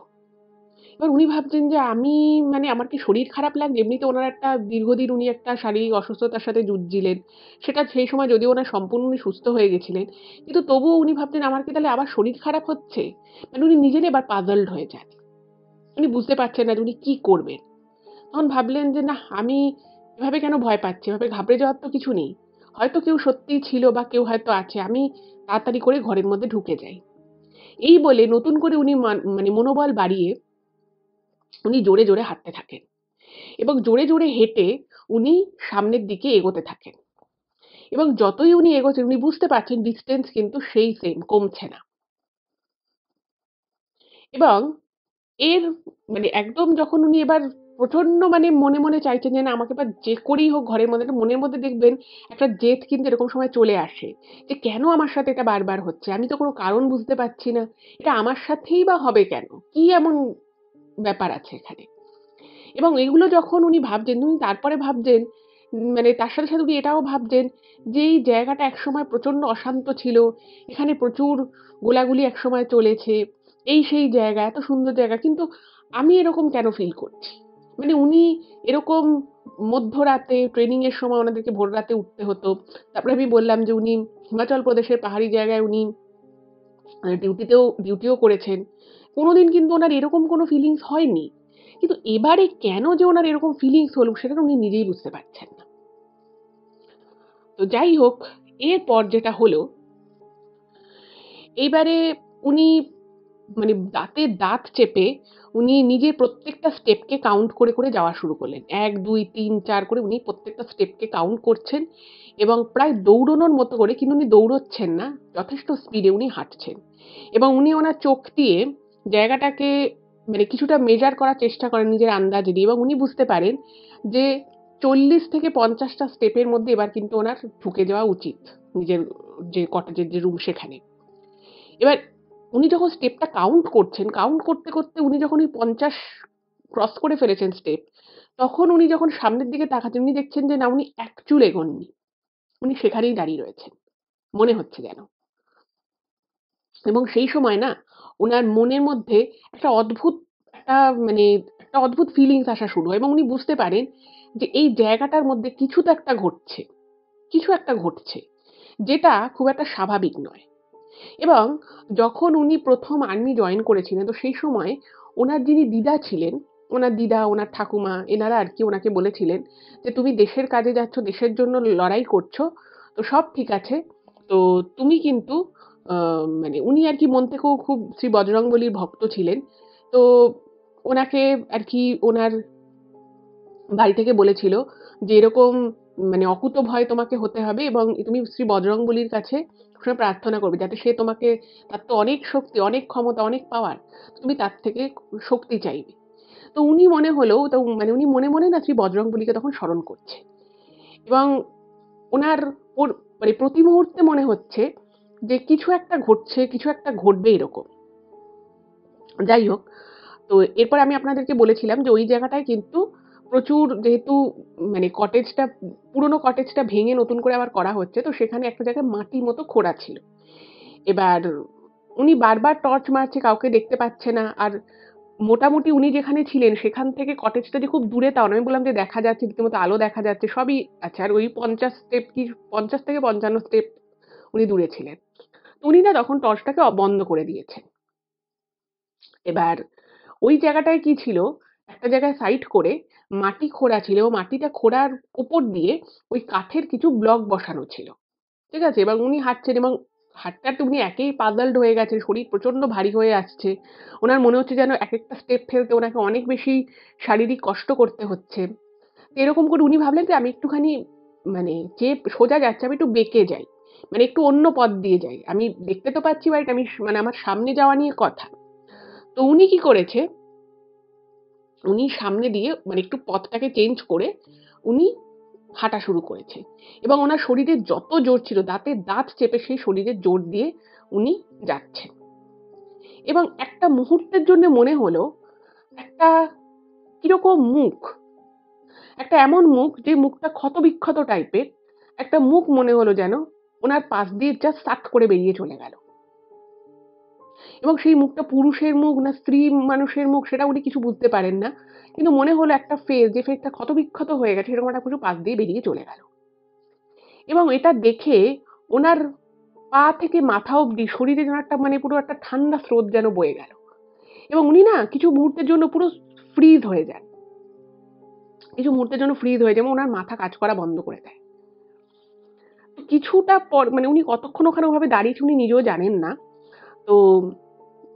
এবার উনি ভাবছেন যে আমি মানে আমার কি শরীর খারাপ লাগছে? এমনিতে ওনার একটা দীর্ঘদিন উনি একটা শারীরিক অসুস্থতার সাথে জুঝছিলেন। সেটা সেই সময় যদিও ওনার সম্পূর্ণ উনি সুস্থ হয়ে গেছিলেন। কিন্তু তবুও উনি ভাবতেন আমার কি তাহলে আবার শরীর খারাপ হচ্ছে? মানে উনি নিজেরই এবার পাজলড হয়ে যান। উনি বুঝতে পারছেন না যে উনি কি করবেন। তখন ভাবলেন যে নাহ আমি এভাবে কেন ভয় পাচ্ছি? এভাবে ঘাবড়ে যাওয়ার তো কিছু নেই। হয়তো কেউ সত্যিই ছিল বা কেউ হয়তো আছে। আমি তাড়াতাড়ি করে ঘরের মধ্যে ঢুকে যাই। এই বলে নতুন করে উনি মানে মনোবল বাড়িয়ে উনি জোরে, জোরে হাঁটতে থাকেন এবং জোরে, জোরে হেঁটে উনি সামনের দিকে এগোতে থাকেন এবং যতই উনি এগোচ্ছেন উনি বুঝতে পারছেন ডিসট্যান্স কিন্তু সেই সেম কমছে না এবং এর মানে একদম যখন উনি এবার প্রচন্ড মানে মনে, মনে চাইছেন যে না আমাকে এবার যে করেই হোক ঘরের মধ্যে একটা মনের মধ্যে দেখবেন একটা জেদ কিন্তু এরকম সময় চলে আসে। যে কেন আমার সাথে এটা বারবার হচ্ছে? আমি তো কোনো কারণ বুঝতে পারছি না। এটা আমার সাথেই বা হবে কেন? কি এমন ব্যাপার আছে এখানে? এবং এগুলো যখন উনি ভাবছেন, উনি তারপরে ভাবছেন মানে তার সাথে, সাথে উনি এটাও ভাবছেন যে এই জায়গাটা একসময় প্রচন্ড অশান্ত ছিল। এখানে প্রচুর গোলাগুলি একসময় চলেছে। এই সেই জায়গা, এত সুন্দর জায়গা। কিন্তু আমি এরকম কেন ফিল করছি? মানে উনি এরকম মধ্যরাতে ট্রেনিং এর সময় ওনাদেরকে ভোর রাতে উঠতে হতো। তারপরে আমি বললাম যে উনি হিমাচল প্রদেশের পাহাড়ি জায়গায় উনি ডিউটিও করেছেন। কোনদিন কিন্তু উনার এরকম কোনো ফিলিংস হয়নি। কিন্তু এবারে কেন যে উনার এরকম ফিলিংস হলো সেটা উনি নিজেই বুঝতে পারছেন না। তো যাই হোক, এরপর যেটা হলো, এইবারে উনি মানে দাঁতে দাঁত চেপে উনি নিজের প্রত্যেকটা স্টেপকে কাউন্ট করে, করে যাওয়া শুরু করলেন। ১, ২, ৩, ৪ করে উনি প্রত্যেকটা স্টেপকে কাউন্ট করছেন এবং প্রায় দৌড়ানোর মতো করে কিন্তু উনি দৌড়চ্ছেন না, যথেষ্ট স্পিডে উনি হাঁটছেন। এবং উনি ওনার চোখ দিয়ে জায়গাটাকে মানে কিছুটা মেজার করার চেষ্টা করেন নিজের আন্দাজ দিয়ে এবং উনি বুঝতে পারেন যে ৪০ থেকে ৫০ টা স্টেপের মধ্যে এবার কিন্তু ওনার ঢুকে যাওয়া উচিত। নিজের যে কটেজের যে রুম সেখানে। এবার উনি যখন স্টেপটা কাউন্ট করছেন, কাউন্ট করতে, করতে উনি যখন ওই ৫০ ক্রস করে ফেলেছেন স্টেপ, তখন উনি যখন সামনের দিকে তাকাচ্ছেন, উনি দেখছেন যে না উনি এক চুল এগোননি। উনি সেখানেই দাঁড়িয়ে রয়েছেন। মনে হচ্ছে যেন। এবং সেই সময় না উনার মনের মধ্যে একটা অদ্ভুত একটা মানে একটা অদ্ভুত ফিলিংস আসা শুরু হয় এবং উনি বুঝতে পারেন যে এই জায়গাটার মধ্যে কিছু তো একটা ঘটছে। কিছু একটা ঘটছে। যেটা খুব একটা স্বাভাবিক নয়। এবং যখন উনি ১ম আর্মি জয়েন করেছিলেন, তো সেই সময় উনার যিনি দিদা ছিলেন, উনার দিদা, উনার ঠাকুমা এনারা আরকি উনাকে বলেছিলেন যে, "তুমি দেশের কাজে যাচ্ছ, দেশের জন্য লড়াই করছো, তো সব ঠিক আছে। তো তুমি কিন্তু" আ মানে উনি আরকি মন থেকেও খুব শ্রী বজরংবলীর ভক্ত ছিলেন। তো উনাকে আরকি উনার বাড়ি থেকে বলেছিল যে, "এরকম মানে অকুতোভয় তোমাকে হতে হবে এবং তুমি শ্রী বজরংবলীর কাছে সবসময় প্রার্থনা করবে যাতে সে তোমাকে তার তো অনেক শক্তি, অনেক ক্ষমতা, অনেক পাওয়ার। তুমি তার থেকে শক্তি চাইবে।" তো উনি মনে হলো তো মানে উনি মনে, মনে না শ্রী বজরংবলীকে তখন স্মরণ করছে এবং উনার ওর মানে প্রতি মুহূর্তে মনে হচ্ছে যে কিছু একটা ঘটছে, কিছু একটা ঘটবে এরকম। যাই হোক, তো এরপর আমি আপনাদেরকে বলেছিলাম যে ওই জায়গাটায় কিন্তু প্রচুর যেহেতু মানে কটেজটা পুরনো কটেজটা ভেঙে নতুন করে আবার করা হচ্ছে। তো সেখানে একটা জায়গায় মাটির মতো খোঁড়া ছিল। এবার উনি বারবার টর্চ মারছে, কাউকে দেখতে পাচ্ছে না। আর মোটামুটি উনি যেখানে ছিলেন সেখান থেকে কটেজটা যে খুব দূরে তাও না। আমি বললাম যে দেখা যাচ্ছে, রীতিমতো আলো দেখা যাচ্ছে, সবই আছে। আর ওই ৫০ স্টেপ কি ৫০ থেকে ৫৫ স্টেপ উনি দূরে ছিলেন। তো উনি না তখন টর্চটাকে বন্ধ করে দিয়েছেন। এবার ওই জায়গাটায় কি ছিল, একটা জায়গায় সাইড করে মাটি খোঁড়া ছিল এবং মাটিটা খোঁড়ার উপর দিয়ে ওই কাঠের কিছু ব্লক বসানো ছিল। ঠিক আছে? এবং উনি হাঁটছেন এবং হাঁটতে, হাঁটতে উনি একেই পাজলড হয়ে গেছেন। শরীর প্রচন্ড ভারী হয়ে আসছে। উনার মনে হচ্ছে যেন একেকটা স্টেপ ফেলতে উনাকে অনেক বেশি শারীরিক কষ্ট করতে হচ্ছে। তো এরকম করে উনি ভাবলেন যে আমি একটুখানি মানে যে সোজা যাচ্ছে আমি একটু বেঁকে যাই। মানে একটু অন্য পথ দিয়ে যাই। আমি দেখতে তো পাচ্ছি বাট আমি মানে আমার সামনে যাওয়া নিয়ে কথা। তো উনি কি করেছে, উনি সামনে দিয়ে মানে একটু পথটাকে চেঞ্জ করে উনি হাঁটা শুরু করেছে এবং ওনার শরীরে যত জোর ছিল দাঁতে দাঁত চেপে সেই শরীরের জোর দিয়ে উনি যাচ্ছেন। এবং একটা মুহূর্তের জন্য মনে হলো একটা কিরকম মুখ, একটা এমন মুখ যে মুখটা ক্ষতবিক্ষত টাইপের একটা মুখ মনে হলো যেন ওনার পাশ দিয়ে জাস্ট সাট করে বেরিয়ে চলে গেল। এবং সেই মুখটা পুরুষের মুখ না স্ত্রী মানুষের মুখ সেটা উনি কিছু বুঝতে পারেন না। কিন্তু মনে হলো একটা ফেস, যে ফেসটা ক্ষতবিক্ষত হয়ে গেছে সেরকম একটা কিছু পাশ দিয়ে বেরিয়ে চলে গেল। এবং এটা দেখে ওনার পা থেকে মাথা অব্দি শরীরে যেন একটা মানে পুরো একটা ঠান্ডা স্রোত যেন বয়ে গেল। এবং উনি না কিছু মুহূর্তের জন্য পুরো ফ্রিজ হয়ে যান। কিছু মুহূর্তের জন্য ফ্রিজ হয়ে যায় এবং ওনার মাথা কাজ করা বন্ধ করে দেয়। তো কিছুটা পর মানে উনি কতক্ষণ ওখানে ওভাবে দাঁড়িয়েছে উনি নিজেও জানেন না। তো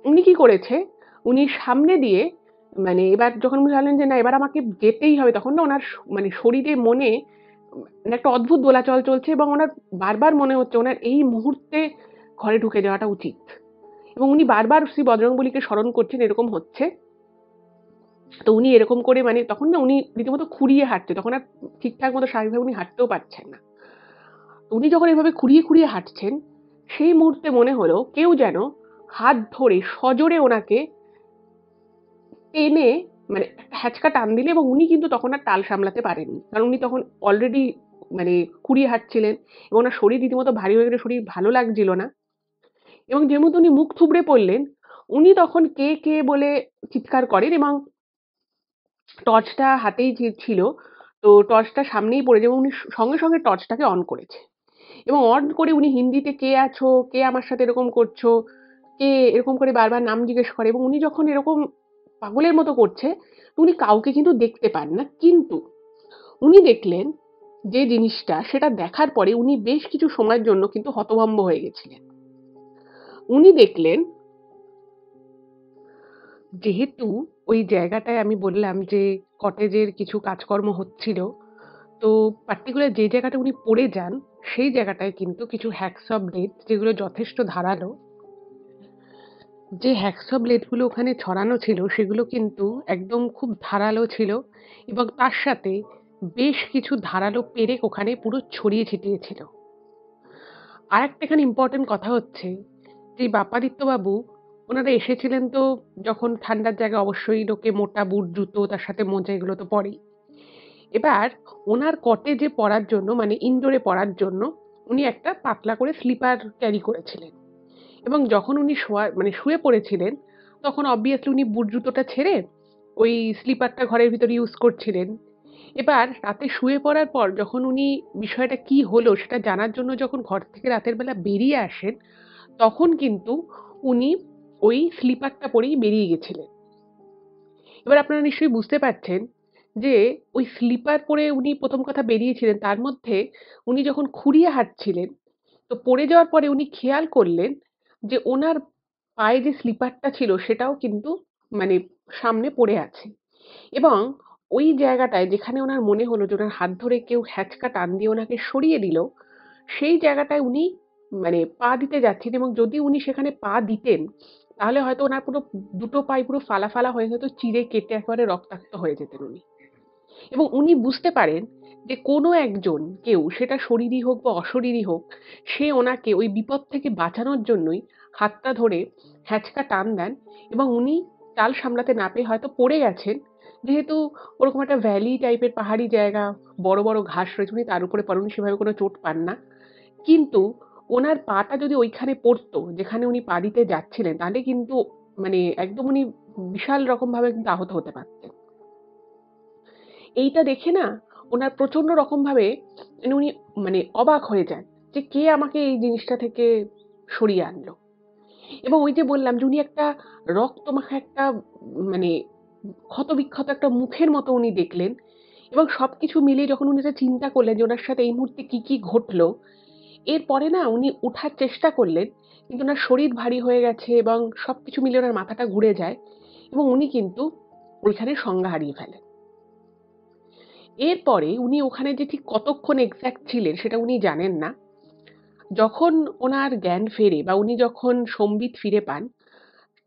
উনি কি করেছে, উনি সামনে দিয়ে মানে এবার যখন উনি ভাবলেন যে না এবার আমাকে যেতেই হবে, তখন না ওনার মানে শরীরে মনে মানে একটা অদ্ভুত দোলাচল চলছে এবং ওনার বারবার মনে হচ্ছে ওনার এই মুহূর্তে ঘরে ঢুকে যাওয়াটা উচিত। এবং উনি বারবার শ্রী বজরংবলীকে স্মরণ করছেন এরকম হচ্ছে। তো উনি এরকম করে মানে তখন না উনি রীতিমতো খুঁড়িয়ে হাঁটছে। তখন আর ঠিকঠাক মতো স্বাভাবিকভাবে উনি হাঁটতেও পারছেন না। তো উনি যখন এভাবে খুঁড়িয়ে, খুঁড়িয়ে হাঁটছেন, সেই মুহূর্তে মনে হলো কেউ যেন হাত ধরে সজোরে ওনাকে টেনে মানে একটা হ্যাচকা টান দিলে এবং উনি কিন্তু তখন আর তাল সামলাতে পারেননি। কারণ উনি তখন অলরেডি মানে খুঁড়িয়ে হাঁটছিলেন এবং ওনার শরীর রীতিমতো ভারী হয়ে গেলে শরীর ভালো লাগছিল না। এবং যেহেতু উনি মুখ থুবড়ে পড়লেন, উনি তখন কে, কে বলে চিৎকার করেন এবং টর্চটা হাতেই ছিল। তো টর্চটা সামনেই পড়েছে এবং উনি সঙ্গে, সঙ্গে টর্চটাকে অন করেছে। এবং অন করে উনি হিন্দিতে "কে আছো? কে আমার সাথে এরকম করছো? কে?" এরকম করে বারবার নাম জিজ্ঞেস করে এবং উনি যখন এরকম পাগলের মতো করছে, উনি কাউকে কিন্তু দেখতে পান না। কিন্তু উনি দেখলেন যে জিনিসটা, সেটা দেখার পরে উনি বেশ কিছু সময়ের জন্য কিন্তু হতভম্ব হয়ে গেছিলেন। উনি দেখলেন যেহেতু ওই জায়গাটায় আমি বললাম যে কটেজের কিছু কাজকর্ম হচ্ছিল, তো পার্টিকুলার যে জায়গাটা উনি পড়ে যান, সেই জায়গাটায় কিন্তু কিছু হ্যাকসঅ ব্লেড যেগুলো যথেষ্ট ধারালো, যে হ্যাকসঅ ব্লেডগুলো ওখানে ছড়ানো ছিল সেগুলো কিন্তু একদম খুব ধারালো ছিল এবং তার সাথে বেশ কিছু ধারালো পেরেক ওখানে পুরো ছড়িয়ে ছিটিয়ে ছিল। আরেকটা এখানে ইম্পর্টেন্ট কথা হচ্ছে যে বাপ্পাদিত্যবাবু ওনারা এসেছিলেন তো যখন ঠান্ডার জায়গায় অবশ্যই লোকে মোটা বুট জুতো তার সাথে মোজা এগুলো তো পরেই। এবার ওনার কটেজে পড়ার জন্য মানে ইনডোরে পড়ার জন্য উনি একটা পাতলা করে স্লিপার ক্যারি করেছিলেন। এবং যখন উনি মানে শুয়ে পড়েছিলেন, তখন obviously উনি বুট জুতোটা ছেড়ে ওই স্লিপারটা ঘরের ভিতরে ইউজ করছিলেন। এবার রাতে শুয়ে পড়ার পর যখন উনি বিষয়টা কি হলো সেটা জানার জন্য যখন ঘর থেকে রাতের বেলা বেরিয়ে আসেন, তখন কিন্তু উনি ওই স্লিপারটা পরেই বেরিয়ে গেছিলেন। এবার আপনারা নিশ্চয়ই বুঝতে পারছেন যে ওই স্লিপার পরে উনি প্রথম কথা বেরিয়েছিলেন, তার মধ্যে উনি যখন খুঁড়িয়ে হাঁটছিলেন, তো পড়ে যাওয়ার পরে উনি খেয়াল করলেন যে ওনার পায়ে যে স্লিপারটা ছিল সেটাও কিন্তু মানে সামনে পড়ে আছে। এবং ওই জায়গাটায় যেখানে ওনার মনে হলো যে ওনার হাত ধরে কেউ হ্যাচকা টান দিয়ে ওনাকে সরিয়ে দিল, সেই জায়গাটায় উনি মানে পা দিতে যাচ্ছেন এবং যদি উনি সেখানে পা দিতেন, তাহলে হয়তো ওনার পুরো দুটো পাই পুরো ফালা, ফালা হয়ে হয়তো চিড়ে কেটে একেবারে রক্তাক্ত হয়ে যেতেন উনি। এবং উনি বুঝতে পারেন যে কোনো একজন কেউ সেটা শরীরী হোক বা অশরীরী হোক, সে ওনাকে ওই বিপদ থেকে বাঁচানোর জন্যই হাতটা ধরে হ্যাচকা টান দেন এবং উনি চাল সামলাতে না পেরে হয়তো পড়ে গেছেন। যেহেতু ওরকম একটা ভ্যালি টাইপের পাহাড়ি জায়গা, বড়, বড় ঘাস রয়েছে, উনি তার উপরে পড়েন, উনি সেভাবে কোনো চোট পান না। কিন্তু ওনার পাটা যদি ওইখানে পড়তো যেখানে উনি পা দিতে যাচ্ছিলেন, তাহলে কিন্তু মানে একদম উনি বিশাল রকমভাবে কিন্তু আহত হতে পারতেন। এইটা দেখে না ওনার প্রচন্ড রকমভাবে উনি মানে অবাক হয়ে যান যে কে আমাকে এই জিনিসটা থেকে সরিয়ে আনলো। এবং ওই যে বললাম যে উনি একটা রক্তমাখা একটা মানে ক্ষতবিক্ষত একটা মুখের মতো উনি দেখলেন, এবং সবকিছু মিলিয়ে যখন উনি এটা চিন্তা করলেন যে ওনার সাথে এই মুহূর্তে কি কি ঘটলো, এরপরে না উনি উঠার চেষ্টা করলেন, কিন্তু ওনার শরীর ভারী হয়ে গেছে এবং সবকিছু মিলিয়ে ওনার মাথাটা ঘুরে যায় এবং উনি কিন্তু ওইখানে সংজ্ঞা হারিয়ে ফেলেন। এরপরে উনি ওখানে যে ঠিক কতক্ষণ এক্সাক্ট ছিলেন সেটা উনি জানেন না। যখন ওনার জ্ঞান ফেরে বা উনি যখন সম্বিত ফিরে পান,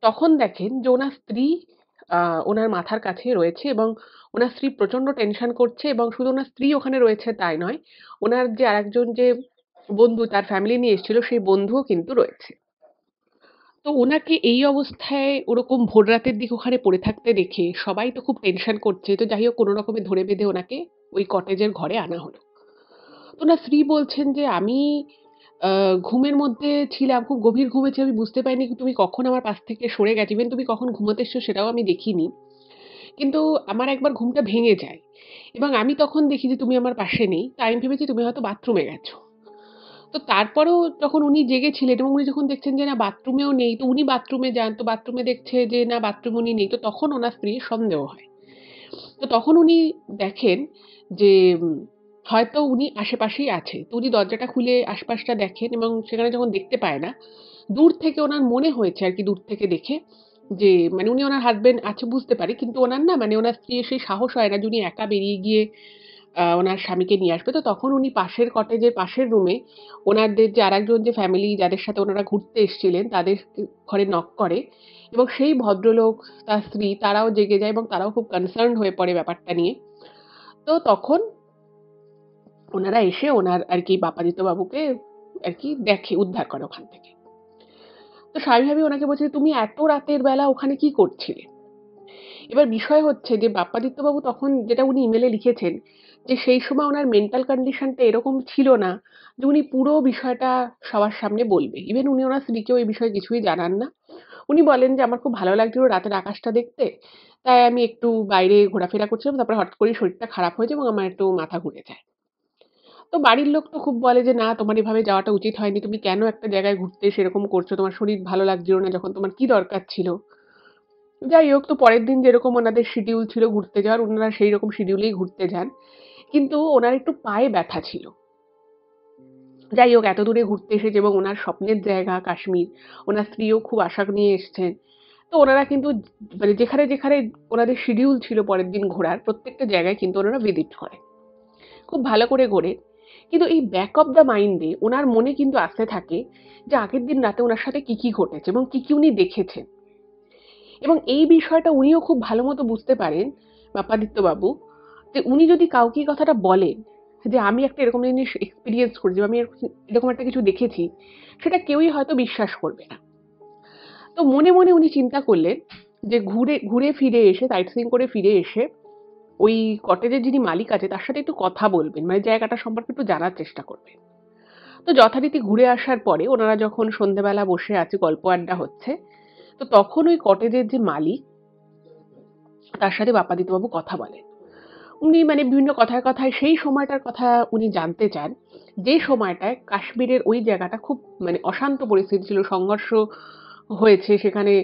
তখন দেখেন যে ওনার স্ত্রী ওনার মাথার কাছে রয়েছে এবং ওনার স্ত্রী প্রচন্ড টেনশন করছে, এবং শুধু ওনার স্ত্রী ওখানে রয়েছে তাই নয়, ওনার যে আরেকজন যে বন্ধু তার ফ্যামিলি নিয়ে এসেছিল সেই বন্ধুও কিন্তু রয়েছে। তো ওনাকে এই অবস্থায় ওরকম ভোর রাতের দিকে ওখানে পড়ে থাকতে দেখে সবাই তো খুব টেনশন করছে। তো যাই হোক কোনো রকমে ধরে বেঁধে ওনাকে ওই কটেজের ঘরে আনা হলো। তো ওনার স্ত্রী বলছেন যে আমি ঘুমের মধ্যে ছিলাম, খুব গভীর ঘুমে ছিলাম। আমি বুঝতে পারিনি তুমি কখন আমার পাশ থেকে সরে গেছো। ইভেন তুমি কখন ঘুমাতে এসছো সেটাও আমি দেখিনি। কিন্তু আমার একবার ঘুমটা ভেঙে যায় এবং আমি তখন দেখি যে তুমি আমার পাশে নেই। তো আমি ভেবেছি তুমি হয়তো বাথরুমে গেছো। তো তারপরেও যখন উনি জেগেছিলেন এবং উনি যখন দেখছেন যে না বাথরুমেও নেই, তো উনি বাথরুমে যান। তো বাথরুমে দেখছে যে না বাথরুমে উনি নেই। তো তখন ওনার স্ত্রীর সন্দেহ হয়। তো তখন উনি দেখেন যে হয়তো উনি আশেপাশেই আছে। তো উনি দরজাটা খুলে আশপাশটা দেখেন এবং সেখানে যখন দেখতে পায় না, দূর থেকে ওনার মনে হয়েছে আরকি, দূর থেকে দেখে যে মানে উনি ওনার হাসব্যান্ড আছে বুঝতে পারে। কিন্তু ওনার না মানে ওনার স্ত্রীর সেই সাহস হয় না যে উনি একা বেরিয়ে গিয়ে ওনার স্বামীকে নিয়ে আসবে। তো তখন উনি পাশের কটেজের পাশের রুমে ওনাদের যে আরেকজন যে ফ্যামিলি যাদের সাথে ওনারা ঘুরতে এসেছিলেন তাদের ঘরে নক করে, এবং সেই ভদ্রলোক, তার স্ত্রী তারাও জেগে যায় এবং তারাও খুব কনসার্নড হয়ে পড়ে ব্যাপারটা নিয়ে। তো তখন ওনারা এসে ওনার আরকি বাপ্পাদিত্য বাবুকে আরকি দেখে, উদ্ধার করে ওখান থেকে। তো স্বাভাবিকভাবেই ওনাকে বলছে যে, "তুমি এত রাতের বেলা ওখানে কি করছিলে?" এবার বিষয় হচ্ছে যে বাপ্পাদিত্যবাবু তখন যেটা উনি ইমেলে লিখেছেন যে সেই সময় ওনার মেন্টাল কন্ডিশনটা এরকম ছিল না যে উনি পুরো বিষয়টা সবার সামনে বলবে। ইভেন উনি ওনার স্ত্রীকেও এই বিষয়ে কিছুই জানান না। উনি বলেন যে, "আমার খুব ভালো লাগছিল রাতের আকাশটা দেখতে। তাই আমি একটু বাইরে ঘোরাফেরা করছিলাম। তারপরে হঠাৎ করেই শরীরটা খারাপ হয়ে যায় এবং আমার একটু মাথা ঘুরে যায়।" তো বাড়ির লোক তো খুব বলে যে, "না, তোমার এভাবে যাওয়াটা উচিত হয়নি। তুমি কেন একটা জায়গায় ঘুরতে এসে এরকম করছো? তোমার শরীর ভালো লাগছিল না যখন, তোমার কি দরকার ছিল?" যাই হোক, তো পরের দিন যেরকম ওনাদের শিডিউল ছিল ঘুরতে যাওয়ার, উনারা সেই রকম শিডিউলেই ঘুরতে যান। কিন্তু ওনার একটু পায়ে ব্যথা ছিল। যাই হোক, এত দূরে ঘুরতে এসেছে এবং ওনার স্বপ্নের জায়গা কাশ্মীর। ওনার স্ত্রীও খুব আশা নিয়ে এসছেন। তো ওনারা কিন্তু মানে যেখানে, যেখানে ওনাদের শিডিউল ছিল পরের দিন ঘোরার, প্রত্যেকটা জায়গায় কিন্তু ওনারা ভিজিট করেন। খুব ভালো করে ঘোরেন। কিন্তু এই ব্যাক অফ দ্য মাইন্ডে ওনার মনে কিন্তু আসতে থাকে যে আগের দিন রাতে ওনার সাথে কি, কি ঘটেছে এবং কি, কি উনি দেখেছেন। এবং এই বিষয়টা উনিও খুব ভালো মতো বুঝতে পারেন, বাপ্পাদিত্যবাবু, যে উনি যদি কাউকে এই কথাটা বলেন যে আমি একটা এরকম জিনিস এক্সপেরিয়েন্স করেছি বা আমি এরকম একটা কিছু দেখেছি, সেটা কেউই হয়তো বিশ্বাস করবে না। তো মনে, মনে উনি চিন্তা করলেন যে ঘুরে, ঘুরে ফিরে এসে সাইট সিইং করে ফিরে এসে ওই কটেজের যিনি মালিক আছে তার সাথে একটু কথা বলবেন। মানে জায়গাটা সম্পর্কে একটু জানার চেষ্টা করবেন। তো যথারীতি ঘুরে আসার পরে ওনারা যখন সন্ধ্যেবেলা বসে আছে, গল্প আড্ডা হচ্ছে, তো তখন ওই কটেজের যে মালিক তার সাথে বাপ্পাদিত্যবাবু কথা বলেন। উনি মানে বিভিন্ন কথায়, কথায় সেই সময়টার কথা উনি জানতে চান, যে সময়টায় কাশ্মীরের ওই জায়গাটা খুব মানে অশান্ত পরিস্থিতি ছিল, সংঘর্ষ হয়েছে সেখানে,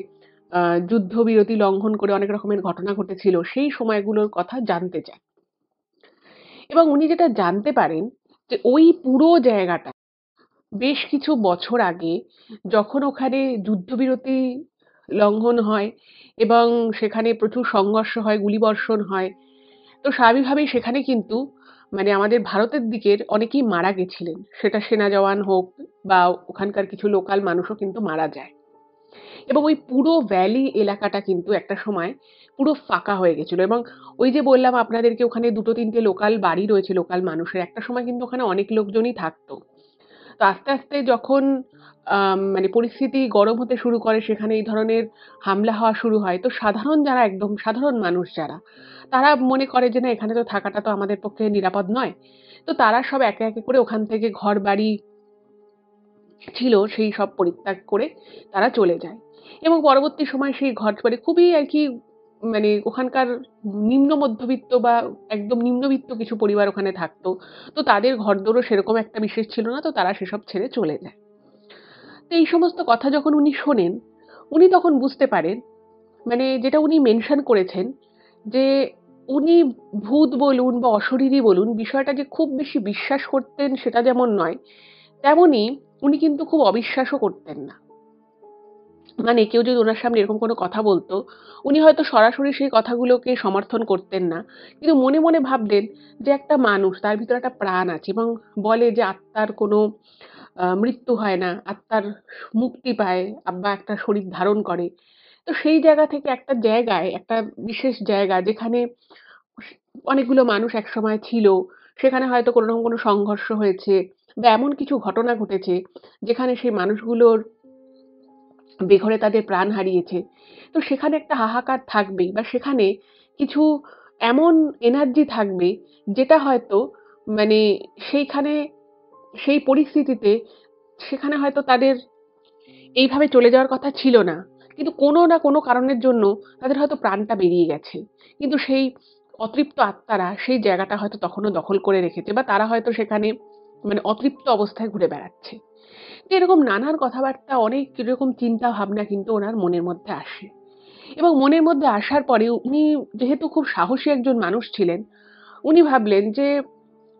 যুদ্ধবিরতি লঙ্ঘন করে অনেক রকমের ঘটনা ঘটেছিল। সেই সময়গুলোর কথা জানতে চান। এবং উনি যেটা জানতে পারেন যে ওই পুরো জায়গাটা বেশ কিছু বছর আগে যখন ওখানে যুদ্ধবিরতি লঙ্ঘন হয় এবং সেখানে প্রচুর সংঘর্ষ হয়, গুলিবর্ষণ হয়। তো স্বাভাবিকভাবেই সেখানে কিন্তু মানে আমাদের ভারতের দিকের অনেকেই মারা গেছিলেন। সেটা সেনা জওয়ান হোক বা ওখানকার কিছু লোকাল মানুষও কিন্তু মারা যায়। এবং ওই পুরো ভ্যালি এলাকাটা কিন্তু একটা সময় পুরো ফাঁকা হয়ে গেছিল, এবং ওই যে বললাম আপনাদেরকে ওখানে ২-৩ টে লোকাল বাড়ি রয়েছে লোকাল মানুষের। একটা সময় কিন্তু ওখানে অনেক লোকজনই থাকতো। তো আস্তে, আস্তে যখন মানে পরিস্থিতি গরম হতে শুরু করে, সেখানে এই ধরনের হামলা হওয়া শুরু হয়। তো সাধারণ যারা একদম সাধারণ মানুষ যারা, তারা মনে করে যে না এখানে তো থাকাটা তো আমাদের পক্ষে নিরাপদ নয়। তো তারা সব একে, একে করে ওখান থেকে ঘরবাড়ি ছিল সেই সব পরিত্যাগ করে তারা চলে যায়। এবং পরবর্তী সময়ে সেই ঘর মানে খুবই আর কি মানে ওখানকার নিম্ন মধ্যবিত্ত বা একদম নিম্নবিত্ত কিছু পরিবার ওখানে থাকতো। তো তাদের ঘরদোরও সেরকম একটা বিশেষ ছিল না, তো তারা সেসব ছেড়ে চলে যায়। তো এই সমস্ত কথা যখন উনি শোনেন, উনি তখন বুঝতে পারেন, মানে যেটা উনি মেনশন করেছেন যে উনি ভূত বলুন বা অশরীরী বলুন, বিষয়টা যে খুব বেশি বিশ্বাস করতেন সেটা যেমন নয়, তেমনি উনি কিন্তু খুব অবিশ্বাসও করতেন না। মানে কেউ যদি ওনার সামনে এরকম কোনো কথা বলতো, উনি হয়তো সরাসরি সেই কথাগুলোকে সমর্থন করতেন না। কিন্তু মনে, মনে ভাবতেন যে একটা মানুষ, তার ভিতরে একটা প্রাণ আছে এবং বলে যে আত্মার কোনো মৃত্যু হয় না, আত্মার মুক্তি পায় বা একটা শরীর ধারণ করে। তো সেই জায়গা থেকে একটা জায়গায়, একটা বিশেষ জায়গা যেখানে স অনেকগুলো মানুষ একসময় ছিল, সেখানে হয়তো কোনো রকম কোনো সংঘর্ষ হয়েছে বা এমন কিছু ঘটনা ঘটেছে, যেখানে সেই মানুষগুলোর বেঘোরে তাদের প্রাণ হারিয়েছে। তো সেখানে একটা হাহাকার থাকবেই বা সেখানে কিছু এমন এনার্জি থাকবে যেটা হয়তো মানে সেইখানে সেই পরিস্থিতিতে সেখানে হয়তো তাদের এইভাবে চলে যাওয়ার কথা ছিল না। কিন্তু কোনো না কোনো কারণের জন্য তাদের হয়তো প্রাণটা বেরিয়ে গেছে। কিন্তু সেই অতৃপ্ত আত্মারা সেই জায়গাটা হয়তো তখনো দখল করে রেখেছে বা তারা হয়তো সেখানে মানে অতৃপ্ত অবস্থায় ঘুরে বেড়াচ্ছে। তো এরকম নানান কথাবার্তা, অনেক এরকম চিন্তা ভাবনা কিন্তু ওনার মনের মধ্যে আসে। এবং মনের মধ্যে আসার পরে উনি যেহেতু খুব সাহসী একজন মানুষ ছিলেন, উনি ভাবলেন যে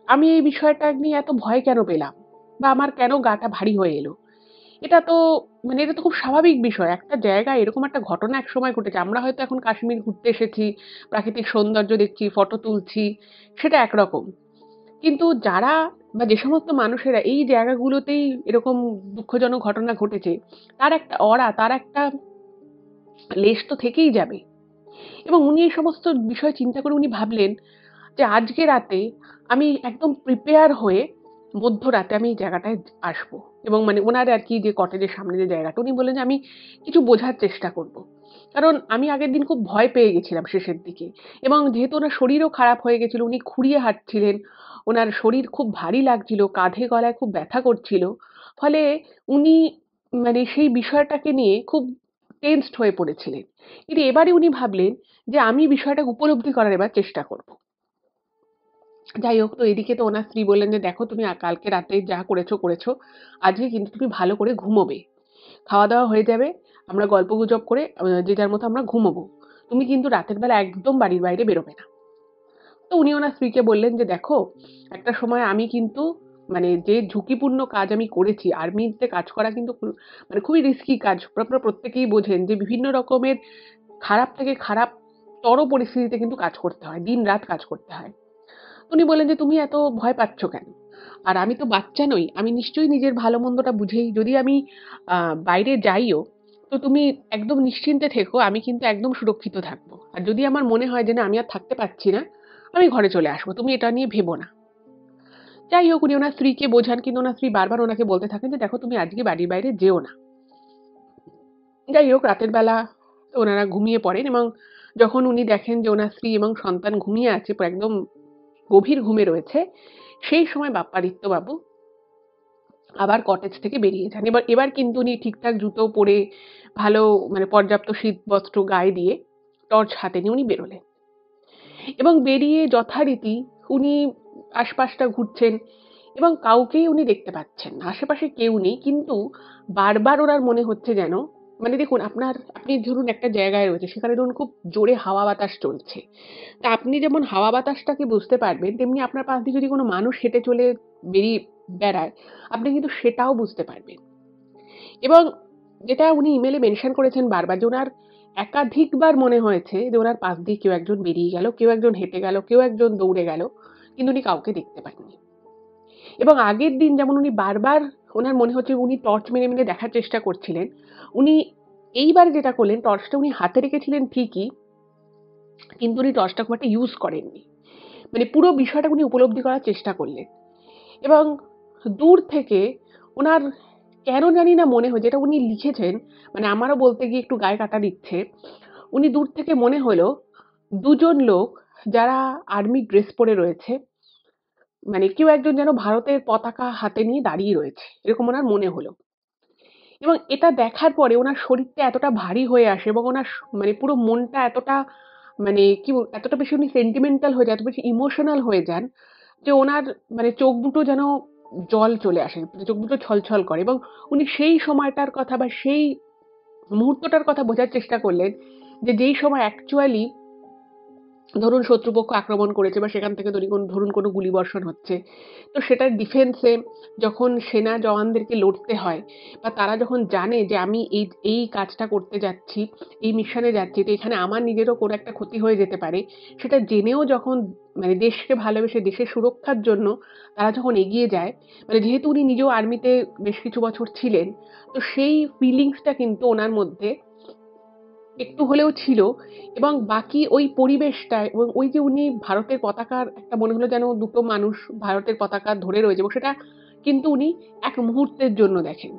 আমি এই বিষয়টা নিয়ে এত ভয় কেন পেলাম? বা আমার কেন গাটা ভারী হয়ে এলো? এটা তো মানে এটা তো খুব স্বাভাবিক বিষয়। একটা জায়গায় এরকম একটা ঘটনা একসময় ঘটেছে। আমরা হয়তো এখন কাশ্মীর ঘুরতে এসেছি, প্রাকৃতিক সৌন্দর্য দেখছি, ফটো তুলছি, সেটা একরকম। কিন্তু যারা বা যে সমস্ত মানুষেরা এই জায়গাগুলোতেই এরকম দুঃখজনক ঘটনা ঘটেছে, তার একটা অরা, তার একটা লেশ তো থেকেই যাবে। এবং উনি এই সমস্ত বিষয় চিন্তা করে উনি ভাবলেন যে আজকে রাতে আমি একদম প্রিপেয়ার হয়ে মধ্যরাতে আমি এই জায়গাটায় আসবো। এবং মানে উনার আর কি যে কটেজের সামনে যে জায়গাটা, উনি বললেন যে আমি কিছু বোঝার চেষ্টা করব। কারণ আমি আগের দিন খুব ভয় পেয়ে গেছিলাম শেষের দিকে। এবং যেহেতু ওনার শরীরও খারাপ হয়ে গেছিল, উনি খুঁড়িয়ে হাঁটছিলেন, ওনার শরীর খুব ভারী লাগছিল, কাঁধে গলায় খুব ব্যথা করছিল। ফলে উনি মানে সেই বিষয়টাকে নিয়ে খুব টেনসড হয়ে পড়েছিলেন। কিন্তু এবারে উনি ভাবলেন যে আমি বিষয়টা উপলব্ধি করার এবার চেষ্টা করব। যাই হোক, তো এদিকে তো ওনার স্ত্রী বললেন যে, "দেখো তুমি কালকে রাতে যা করেছো, করেছো। আজকে কিন্তু তুমি ভালো করে ঘুমোবে। খাওয়া-দাওয়া হয়ে যাবে। আমরা গল্পগুজব করে যে যার মতো আমরা ঘুমোবো। তুমি কিন্তু রাতের বেলা একদম বাড়ির বাইরে বেরোবে না।" তো উনি ওনার স্ত্রীকে বললেন যে, "দেখো, একটা সময় আমি কিন্তু মানে যে ঝুঁকিপূর্ণ কাজ আমি করেছি, আর্মিতে কাজ করা কিন্তু মানে খুবই রিস্কি কাজ। আপনারা প্রত্যেকেই বোঝেন যে বিভিন্ন রকমের খারাপ থেকে খারাপতর পরিস্থিতিতে কিন্তু কাজ করতে হয়। দিন-রাত কাজ করতে হয়।" উনি বললেন যে, "তুমি এত ভয় পাচ্ছ কেন? আর আমি তো বাচ্চা নই। আমি নিশ্চয়ই নিজের ভালো-মন্দটা বুঝেই যদি আমি বাইরে যাইও, তো তুমি একদম নিশ্চিন্তে থেকো। আমি কিন্তু একদম সুরক্ষিত থাকবো। আর যদি আমার মনে হয় যে না আমি আর থাকতে পারছি না, আমি ঘরে চলে আসবো। তুমি এটা নিয়ে ভেবো না।" যাই হোক, উনি ওনার স্ত্রীকে বোঝান কিন্তু ওনার স্ত্রী বারবার ওনাকে বলতে থাকেন যে, "দেখো তুমি আজকে বাড়ির বাইরে যেও না।" যাই হোক, রাতের বেলা ওনারা ঘুমিয়ে পড়েন এবং যখন উনি দেখেন যে ওনার স্ত্রী এবং সন্তান ঘুমিয়ে আছে, একদম গভীর ঘুমে রয়েছে, সেই সময় বাপ্পাদিত্যবাবু আবার কটেজ থেকে বেরিয়ে যান। এবার এবার কিন্তু উনি ঠিকঠাক জুতো পরে, ভালো মানে পর্যাপ্ত শীতবস্ত্র গায়ে দিয়ে, টর্চ হাতে নিয়ে উনি বেরোলেন। এবং বেরিয়ে যথারীতি উনি আশপাশটা ঘুরছেন এবং কাউকেই উনি দেখতে পাচ্ছেন না। আশেপাশে কেউ নেই। কিন্তু বারবার ওনার মনে হচ্ছে যেন মানে দেখুন আপনি ধরুন একটা জায়গায় রয়েছে, সেখানে ধরুন খুব জোরে হাওয়া বাতাস চলছে। তা আপনি যেমন হাওয়া বাতাসটাকে বুঝতে পারবেন, তেমনি আপনার পাশ দিয়ে যদি কোনো মানুষ হেঁটে চলে বেরিয়ে বেড়ায়, আপনি কিন্তু সেটাও বুঝতে পারবেন। এবং যেটা উনি ইমেইলে মেনশন করেছেন বারবার যে উনার একাধিকবার মনে হয়েছে যে উনার পাশ দিয়ে কেউ একজন বেরিয়ে গেল, কেউ একজন হেঁটে গেল, কেউ একজন দৌড়ে গেল। কিন্তু উনি কাউকে দেখতে পাননি। এবং আগের দিন যেমন উনি বারবার উনার মনে হচ্ছে উনি টর্চ মেরে, মেরে দেখার চেষ্টা করছিলেন। উনি এইবার যেটা করলেন, টর্চটা উনি হাতে রেখেছিলেন ঠিকই, কিন্তু উনি টর্চটা খুব একটা ইউজ করেননি। মানে পুরো বিষয়টা উনি উপলব্ধি করার চেষ্টা করলেন। এবং দূর থেকে উনার কেন জানি না মনে হয়, যেটা উনি লিখেছেন, মানে আমারও বলতে গিয়ে একটু গায়ে কাঁটা দিচ্ছে। উনি দূর থেকে মনে হলো ২ জন লোক যারা আর্মি ড্রেস পরে রয়েছে। মানে কেউ একজন যেন ভারতের পতাকা হাতে নিয়ে দাঁড়িয়ে রয়েছে। এরকম উনার মনে হলো। এবং এটা দেখার পরে ওনার শরীরটা এতটা ভারী হয়ে আসে এবং ওনার মানে পুরো মনটা এতটা মানে কি এতটা বেশি উনি সেন্টিমেন্টাল হয়ে যান, এত বেশি ইমোশনাল হয়ে যান যে ওনার মানে চোখ দুটো যেন জল চলে আসে, চোখ দুটো ছলছল করে এবং উনি সেই সময়টার কথা বা সেই মুহূর্তটার কথা বোঝার চেষ্টা করলেন যে যেই সময় অ্যাকচুয়ালি ধরুন শত্রুপক্ষ আক্রমণ করেছে বা সেখান থেকে ধরুন কোনো গুলিবর্ষণ হচ্ছে, তো সেটার ডিফেন্সে যখন সেনা জওয়ানদেরকে লড়তে হয় বা তারা যখন জানে যে আমি এই এই কাজটা করতে যাচ্ছি, এই মিশনে যাচ্ছি, তো এখানে আমার নিজেরও কোনো একটা ক্ষতি হয়ে যেতে পারে, সেটা জেনেও যখন মানে দেশকে ভালোবেসে দেশের সুরক্ষার জন্য তারা যখন এগিয়ে যায়, মানে যেহেতু উনি নিজেও আর্মিতে বেশ কিছু বছর ছিলেন, তো সেই ফিলিংসটা কিন্তু ওনার মধ্যে একটু হলেও ছিল এবং বাকি ওই পরিবেশটা এবং ওই যে উনি ভারতের পতাকার একটা মনে হলো যেন দুটো মানুষ ভারতের পতাকা ধরে রয়েছে এবং সেটা কিন্তু উনি এক মুহূর্তের জন্য দেখেন।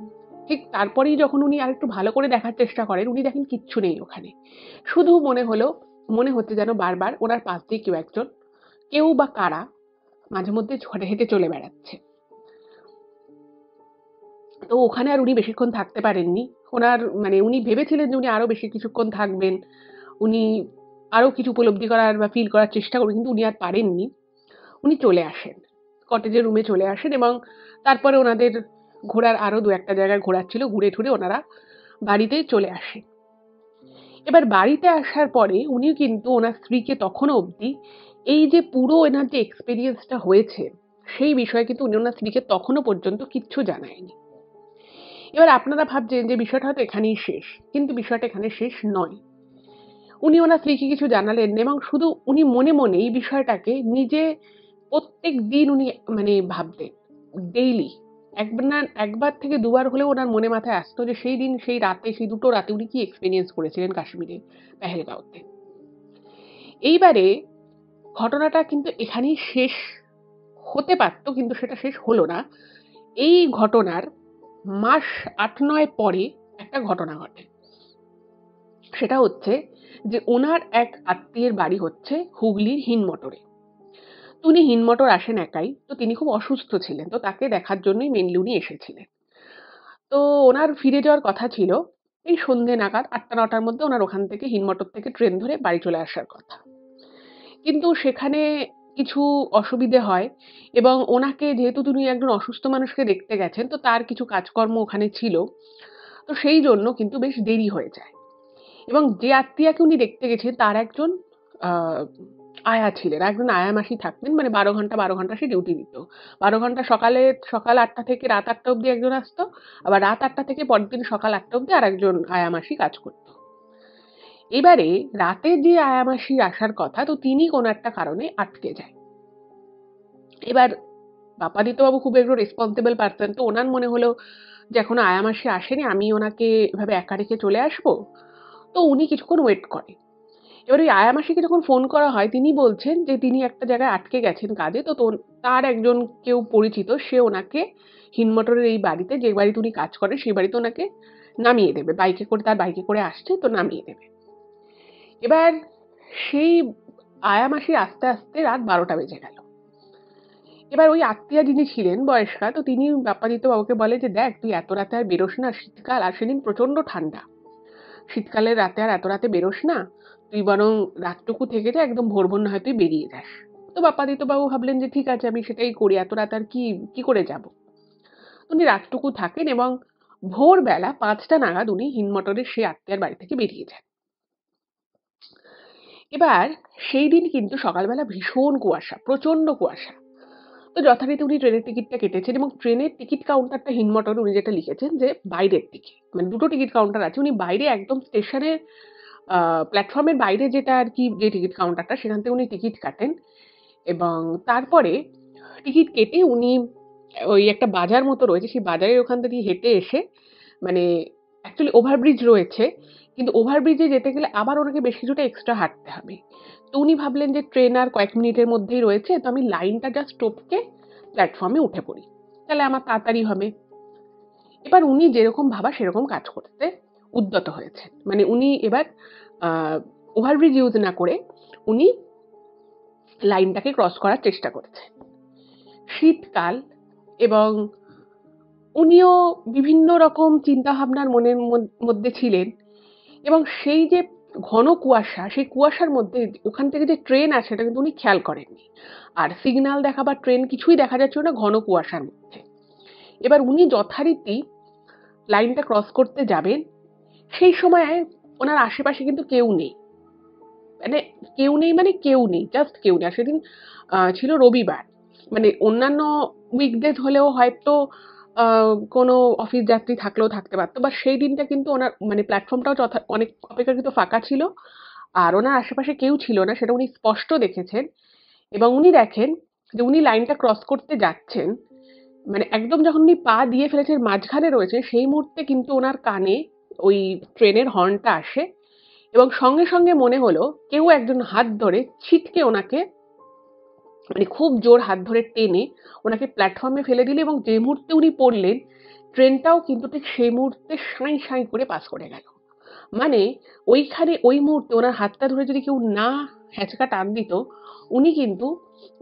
ঠিক তারপরেই যখন উনি আরেকটু ভালো করে দেখার চেষ্টা করেন, উনি দেখেন কিচ্ছু নেই ওখানে। শুধু মনে হচ্ছে যেন বারবার ওনার পাশ দিয়ে কেউ একজন, কেউ বা কারা মাঝে মধ্যে হেঁটে হেঁটে চলে বেড়াচ্ছে। তো ওখানে আর উনি বেশিক্ষণ থাকতে পারেননি। ওনার মানে উনি ভেবেছিলেন যে উনি আরো বেশি কিছুক্ষণ থাকবেন। উনি আরো কিছু উপলব্ধি করার বা ফিল করার চেষ্টা করবেন, কিন্তু উনি আর পারেননি। উনি চলে আসেন। কটেজের রুমে চলে আসেন এবং তারপরে ওনাদের ঘোরার আরো ২-১ টা জায়গায় ঘোরার ছিল। ঘুরে টুরে ওনারা বাড়িতে চলে আসেন। এবার বাড়িতে আসার পরে উনি কিন্তু ওনার স্ত্রীকে তখনও অবধি এই যে পুরো এনার যে এক্সপেরিয়েন্সটা হয়েছে, সেই বিষয়ে কিন্তু উনি ওনার স্ত্রীকে তখনও পর্যন্ত কিচ্ছু জানায়নি। এবার আপনারা ভাবছেন যে বিষয়টা হয়তো এখানেই শেষ। কিন্তু বিষয়টা এখানে শেষ নয়। উনি ওনার স্ত্রীকে কিছু জানালেন না এবং শুধু উনি মনে মনে এই বিষয়টাকে নিজে প্রত্যেকদিন উনি মানে ভাবতেন। ডেইলি। একবার থেকে দুবার হলেও ওনার মনে মাথায় আসতো যে সেই দিন, সেই রাতে, সেই দুটো রাতে উনি কি এক্সপেরিয়েন্স করেছিলেন কাশ্মীরে, পেহেলগাঁওতে। এইবারে ঘটনাটা কিন্তু এখানেই শেষ হতে পারত, কিন্তু সেটা শেষ হলো না। এই ঘটনার মাস ৮-৯ পরে একটা ঘটনা ঘটে। সেটা হচ্ছে যে ওনার এক আত্মীয়ের বাড়ি হচ্ছে হুগলির হিন্দমটরে। তো উনি হিন্দমটর আসেন একাই। তো তিনি খুব অসুস্থ ছিলেন। তো তাকে দেখার জন্যই মেইনলি উনি এসেছিলেন। তো ওনার ফিরে যাওয়ার কথা ছিল এই সন্ধ্যে নাগাদ ৮টা-৯টার মধ্যে ওনার ওখান থেকে হিন্দমটর থেকে ট্রেন ধরে বাড়ি চলে আসার কথা। কিন্তু সেখানে কিছু অসুবিধে হয় এবং ওনাকে যেহেতু তিনি একজন অসুস্থ মানুষকে দেখতে গেছেন, তো তার কিছু কাজকর্ম ওখানে ছিল। তো সেই জন্য কিন্তু বেশ দেরি হয়ে যায়। এবং যে আত্মীয়াকে উনি দেখতে গেছেন তার একজন আ আয়া ছিলেন। একজন আয়া মাসি থাকতেন। মানে ১২ ঘন্টা সে ডিউটি দিত। ১২ ঘন্টা সকাল ৮টা থেকে রাত ৮টা অবধি একজন আসতো। আবার রাত ৮টা থেকে পরের দিন সকাল ৮টা অবধি আরেকজন আয়া মাসি কাজ করত। এবারে রাতে যে আয়া মাসির আসার কথা, তো তিনি কোনো একটা কারণে আটকে যায়। এবার বাপ্পাদিত্যবাবু খুব একটু রেসপন্সিবল পারসন। তো ওনার মনে হলো যে এখনো আয়া মাসি আসেনি, আমি ওনাকে এভাবে একা রেখে চলে আসবো। তো উনি কিছুক্ষণ ওয়েট করেন। এবার ওই আয়া মাসিকে যখন ফোন করা হয় তিনি বলছেন যে তিনি একটা জায়গায় আটকে গেছেন কাজে। তো তার একজন কেউ পরিচিত সে ওনাকে হিন্দমটরের এই বাড়িতে, যে বাড়িতে উনি কাজ করেন সেই বাড়িতে ওনাকে নামিয়ে দেবে। তার বাইকে করে আসছে, তো নামিয়ে দেবে। এবার সেই আয়া মাসি আসতে, আসতে রাত ১২টা বেজে গেল। এবার ওই আত্মীয়া যিনি ছিলেন বয়স্কা, তো তিনি বাপ্পাদিত্য বাবুকে বলে যে, "দেখ তুই এত রাতে আর বেরোস না, শীতকাল আর সেদিন প্রচন্ড ঠান্ডা। শীতকালের রাতে আর এত রাতে বেরোস না। তুই বরং রাতটুকু থেকে যা, একদম ভোর না হয় তুই বেরিয়ে যাস।" তো বাপ্পাদিত্যবাবু ভাবলেন যে ঠিক আছে আমি সেটাই করি। এত রাত আর কি করে যাব? উনি রাতটুকু থাকেন এবং ভোরবেলা ৫টা নাগাদ উনি হিন্দমটরের সেই আত্মীয়ার বাড়ি থেকে বেরিয়ে যান। এবার সেই দিন কিন্তু সকালবেলা ভীষণ কুয়াশা, প্রচন্ড কুয়াশা। তো যথারীতি উনি ট্রেনের টিকিটটা কেটেছেন এবং ট্রেনের টিকিট কাউন্টারটা হিন্দমটরে উনি যেটা লিখেছেন যে বাইরের দিকে। মানে দুটো টিকিট কাউন্টার আছে। উনি বাইরে একদম স্টেশনের আ প্ল্যাটফর্মের বাইরে যেটা আরকি যে টিকিট কাউন্টারটা সেখান থেকে উনি টিকিট কাটেন এবং তারপরে টিকিট কেটে উনি ওই একটা বাজার মতো রয়েছে, সেই বাজারের ওখান থেকে হেঁটে এসে মানে অ্যাকচুয়ালি ওভারব্রিজ রয়েছে। কিন্তু ওভারব্রিজে যেতে গেলে আবার ওনাকে বেশ কিছুটা এক্সট্রা হাঁটতে হবে। তো উনি ভাবলেন যে ট্রেন আর কয়েক মিনিটের মধ্যেই রয়েছে। তো আমি লাইনটা জাস্ট টপকে প্ল্যাটফর্মে উঠে পড়ি। তাহলে আমার তাড়াতাড়ি হবে। এবার উনি যেরকম ভাবা সেরকম কাজ করতে উদ্যত হয়েছেন। মানে উনি এবার আ ওভারব্রিজ ইউজ না করে উনি লাইনটাকে ক্রস করার চেষ্টা করেছেন। শীতকাল এবং উনিও বিভিন্ন রকম চিন্তাভাবনার মনের মধ্যে ছিলেন এবং সেই যে ঘন কুয়াশা, সেই কুয়াশার মধ্যে ওখান থেকে যে ট্রেন আসে সেটা কিন্তু উনি খেয়াল করেননি। আর সিগন্যাল দেখা বা ট্রেন কিছুই দেখা যাচ্ছিল না ঘন কুয়াশার মধ্যে। এবার উনি যথারীতি লাইনটা ক্রস করতে যাবেন, সেই সময় ওনার আশেপাশে কিন্তু কেউ নেই। মানে কেউ নেই, জাস্ট কেউ নেই। আর সেদিন ছিল রবিবার। মানে অন্যান্য উইকডেজ হলেও হয়তো কোনো অফিস যাত্রী থাকলেও থাকতে পারতো, বা সেই দিনটা কিন্তু ওনার মানে প্ল্যাটফর্মটাও অনেক অপেক্ষাকৃত ফাঁকা ছিল, আর ওনার আশেপাশে কেউ ছিল না, সেটা উনি স্পষ্ট দেখেছেন। এবং উনি দেখেন যে উনি লাইনটা ক্রস করতে যাচ্ছেন, মানে একদম যখন উনি পা দিয়ে ফেলেছেন মাঝখানে রয়েছে, সেই মুহূর্তে কিন্তু ওনার কানে ওই ট্রেনের হর্নটা আসে এবং সঙ্গে সঙ্গে মনে হলো কেউ একজন হাত ধরে ছিটকে ওনাকে, মানে খুব জোর হাত ধরে টেনে ওনাকে প্ল্যাটফর্মে ফেলে দিল, এবং যে মুহূর্তে উনি পড়লেন ট্রেনটাও কিন্তু ঠিক সেই মুহূর্তে সাঁই সাঁই করে পাস করে গেল। মানে ওইখানে ওই মুহূর্তে ওনার হাতটা ধরে যদি কেউ না হ্যাচকা টান দিত, উনি কিন্তু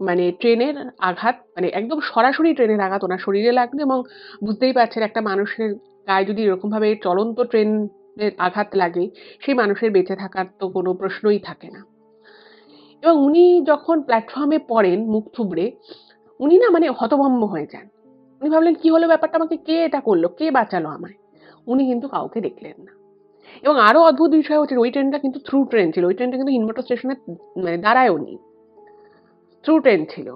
মানে ট্রেনের আঘাত, মানে একদম সরাসরি ট্রেনের আঘাত ওনার শরীরে লাগতো। এবং বুঝতেই পারছেন একটা মানুষের গায়ে যদি এরকমভাবে চলন্ত ট্রেনের আঘাত লাগে, সেই মানুষের বেঁচে থাকার তো কোনো প্রশ্নই থাকে না। এবং উনি যখন প্ল্যাটফর্মে পড়েন মুখ থুবড়ে, উনি না মানে হতভম্ব হয়ে যান। উনি ভাবলেন কি হলো ব্যাপারটা, আমাকে কে এটা করলো, কে বাঁচালো আমায়? উনি কিন্তু কাউকে দেখলেন না। এবং আরো অদ্ভুত বিষয় হচ্ছে ওই ট্রেনটা কিন্তু থ্রু ট্রেন ছিল। ওই ট্রেনটা কিন্তু হিন্ডমটো স্টেশনে মানে দাঁড়ায়ওনি। থ্রু ট্রেন ছিল।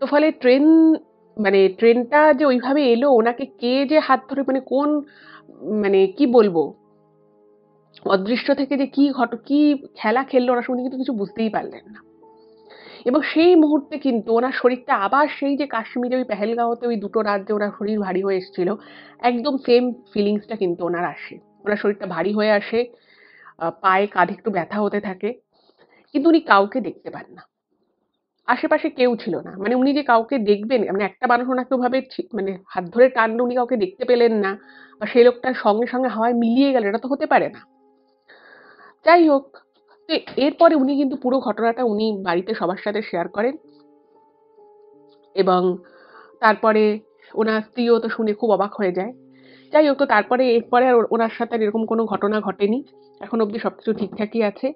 তো ফলে মানে ট্রেনটা যে ওইভাবে এলো, ওনাকে কে যে হাত ধরে মানে কোন মানে কি বলবো, অদৃশ্য থেকে যে কি খেলা খেললো ওনার সঙ্গে, কিন্তু কিছু বুঝতেই পারলেন না। এবং সেই মুহূর্তে কিন্তু ওনার শরীরটা আবার সেই যে কাশ্মীরে ওই পেহেলগাঁওতে ওই ২ টো রাত যে ওনার শরীর ভারী হয়ে এসেছিল, একদম সেম ফিলিংসটা কিন্তু ওনার আসে। ওনার শরীরটা ভারী হয়ে আসে, পায়ে কাঁধে একটু ব্যথা হতে থাকে। কিন্তু উনি কাউকে দেখতে পান না। আশেপাশে কেউ ছিল না। মানে উনি যে কাউকে দেখবেন, মানে একটা মানুষ ওনাকে ওভাবে মানে হাত ধরে টানলো, উনি কাউকে দেখতে পেলেন না, বা সেই লোকটার সঙ্গে সঙ্গে হাওয়ায় মিলিয়ে গেল, এটা তো হতে পারে না। যাই হোক, তো এরপরে উনি কিন্তু পুরো ঘটনাটা উনি বাড়িতে সবার সাথে শেয়ার করেন। এবং তারপরে ওনার স্ত্রীও তো শুনে খুব অবাক হয়ে যায়। যাই হোক, তো তারপরে এরপরে আর ওনার সাথে আর এরকম কোনো ঘটনা ঘটেনি। এখন অবধি সবকিছু ঠিকঠাকই আছে।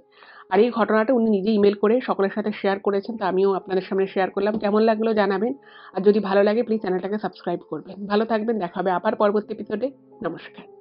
আর এই ঘটনাটা উনি নিজে ইমেল করে সকলের সাথে শেয়ার করেছেন। তো আমিও আপনাদের সামনে শেয়ার করলাম। কেমন লাগলো জানাবেন। আর যদি ভালো লাগে প্লিজ চ্যানেলটাকে সাবস্ক্রাইব করবেন। ভালো থাকবেন। দেখা হবে আবার পরবর্তী এপিসোডে। নমস্কার।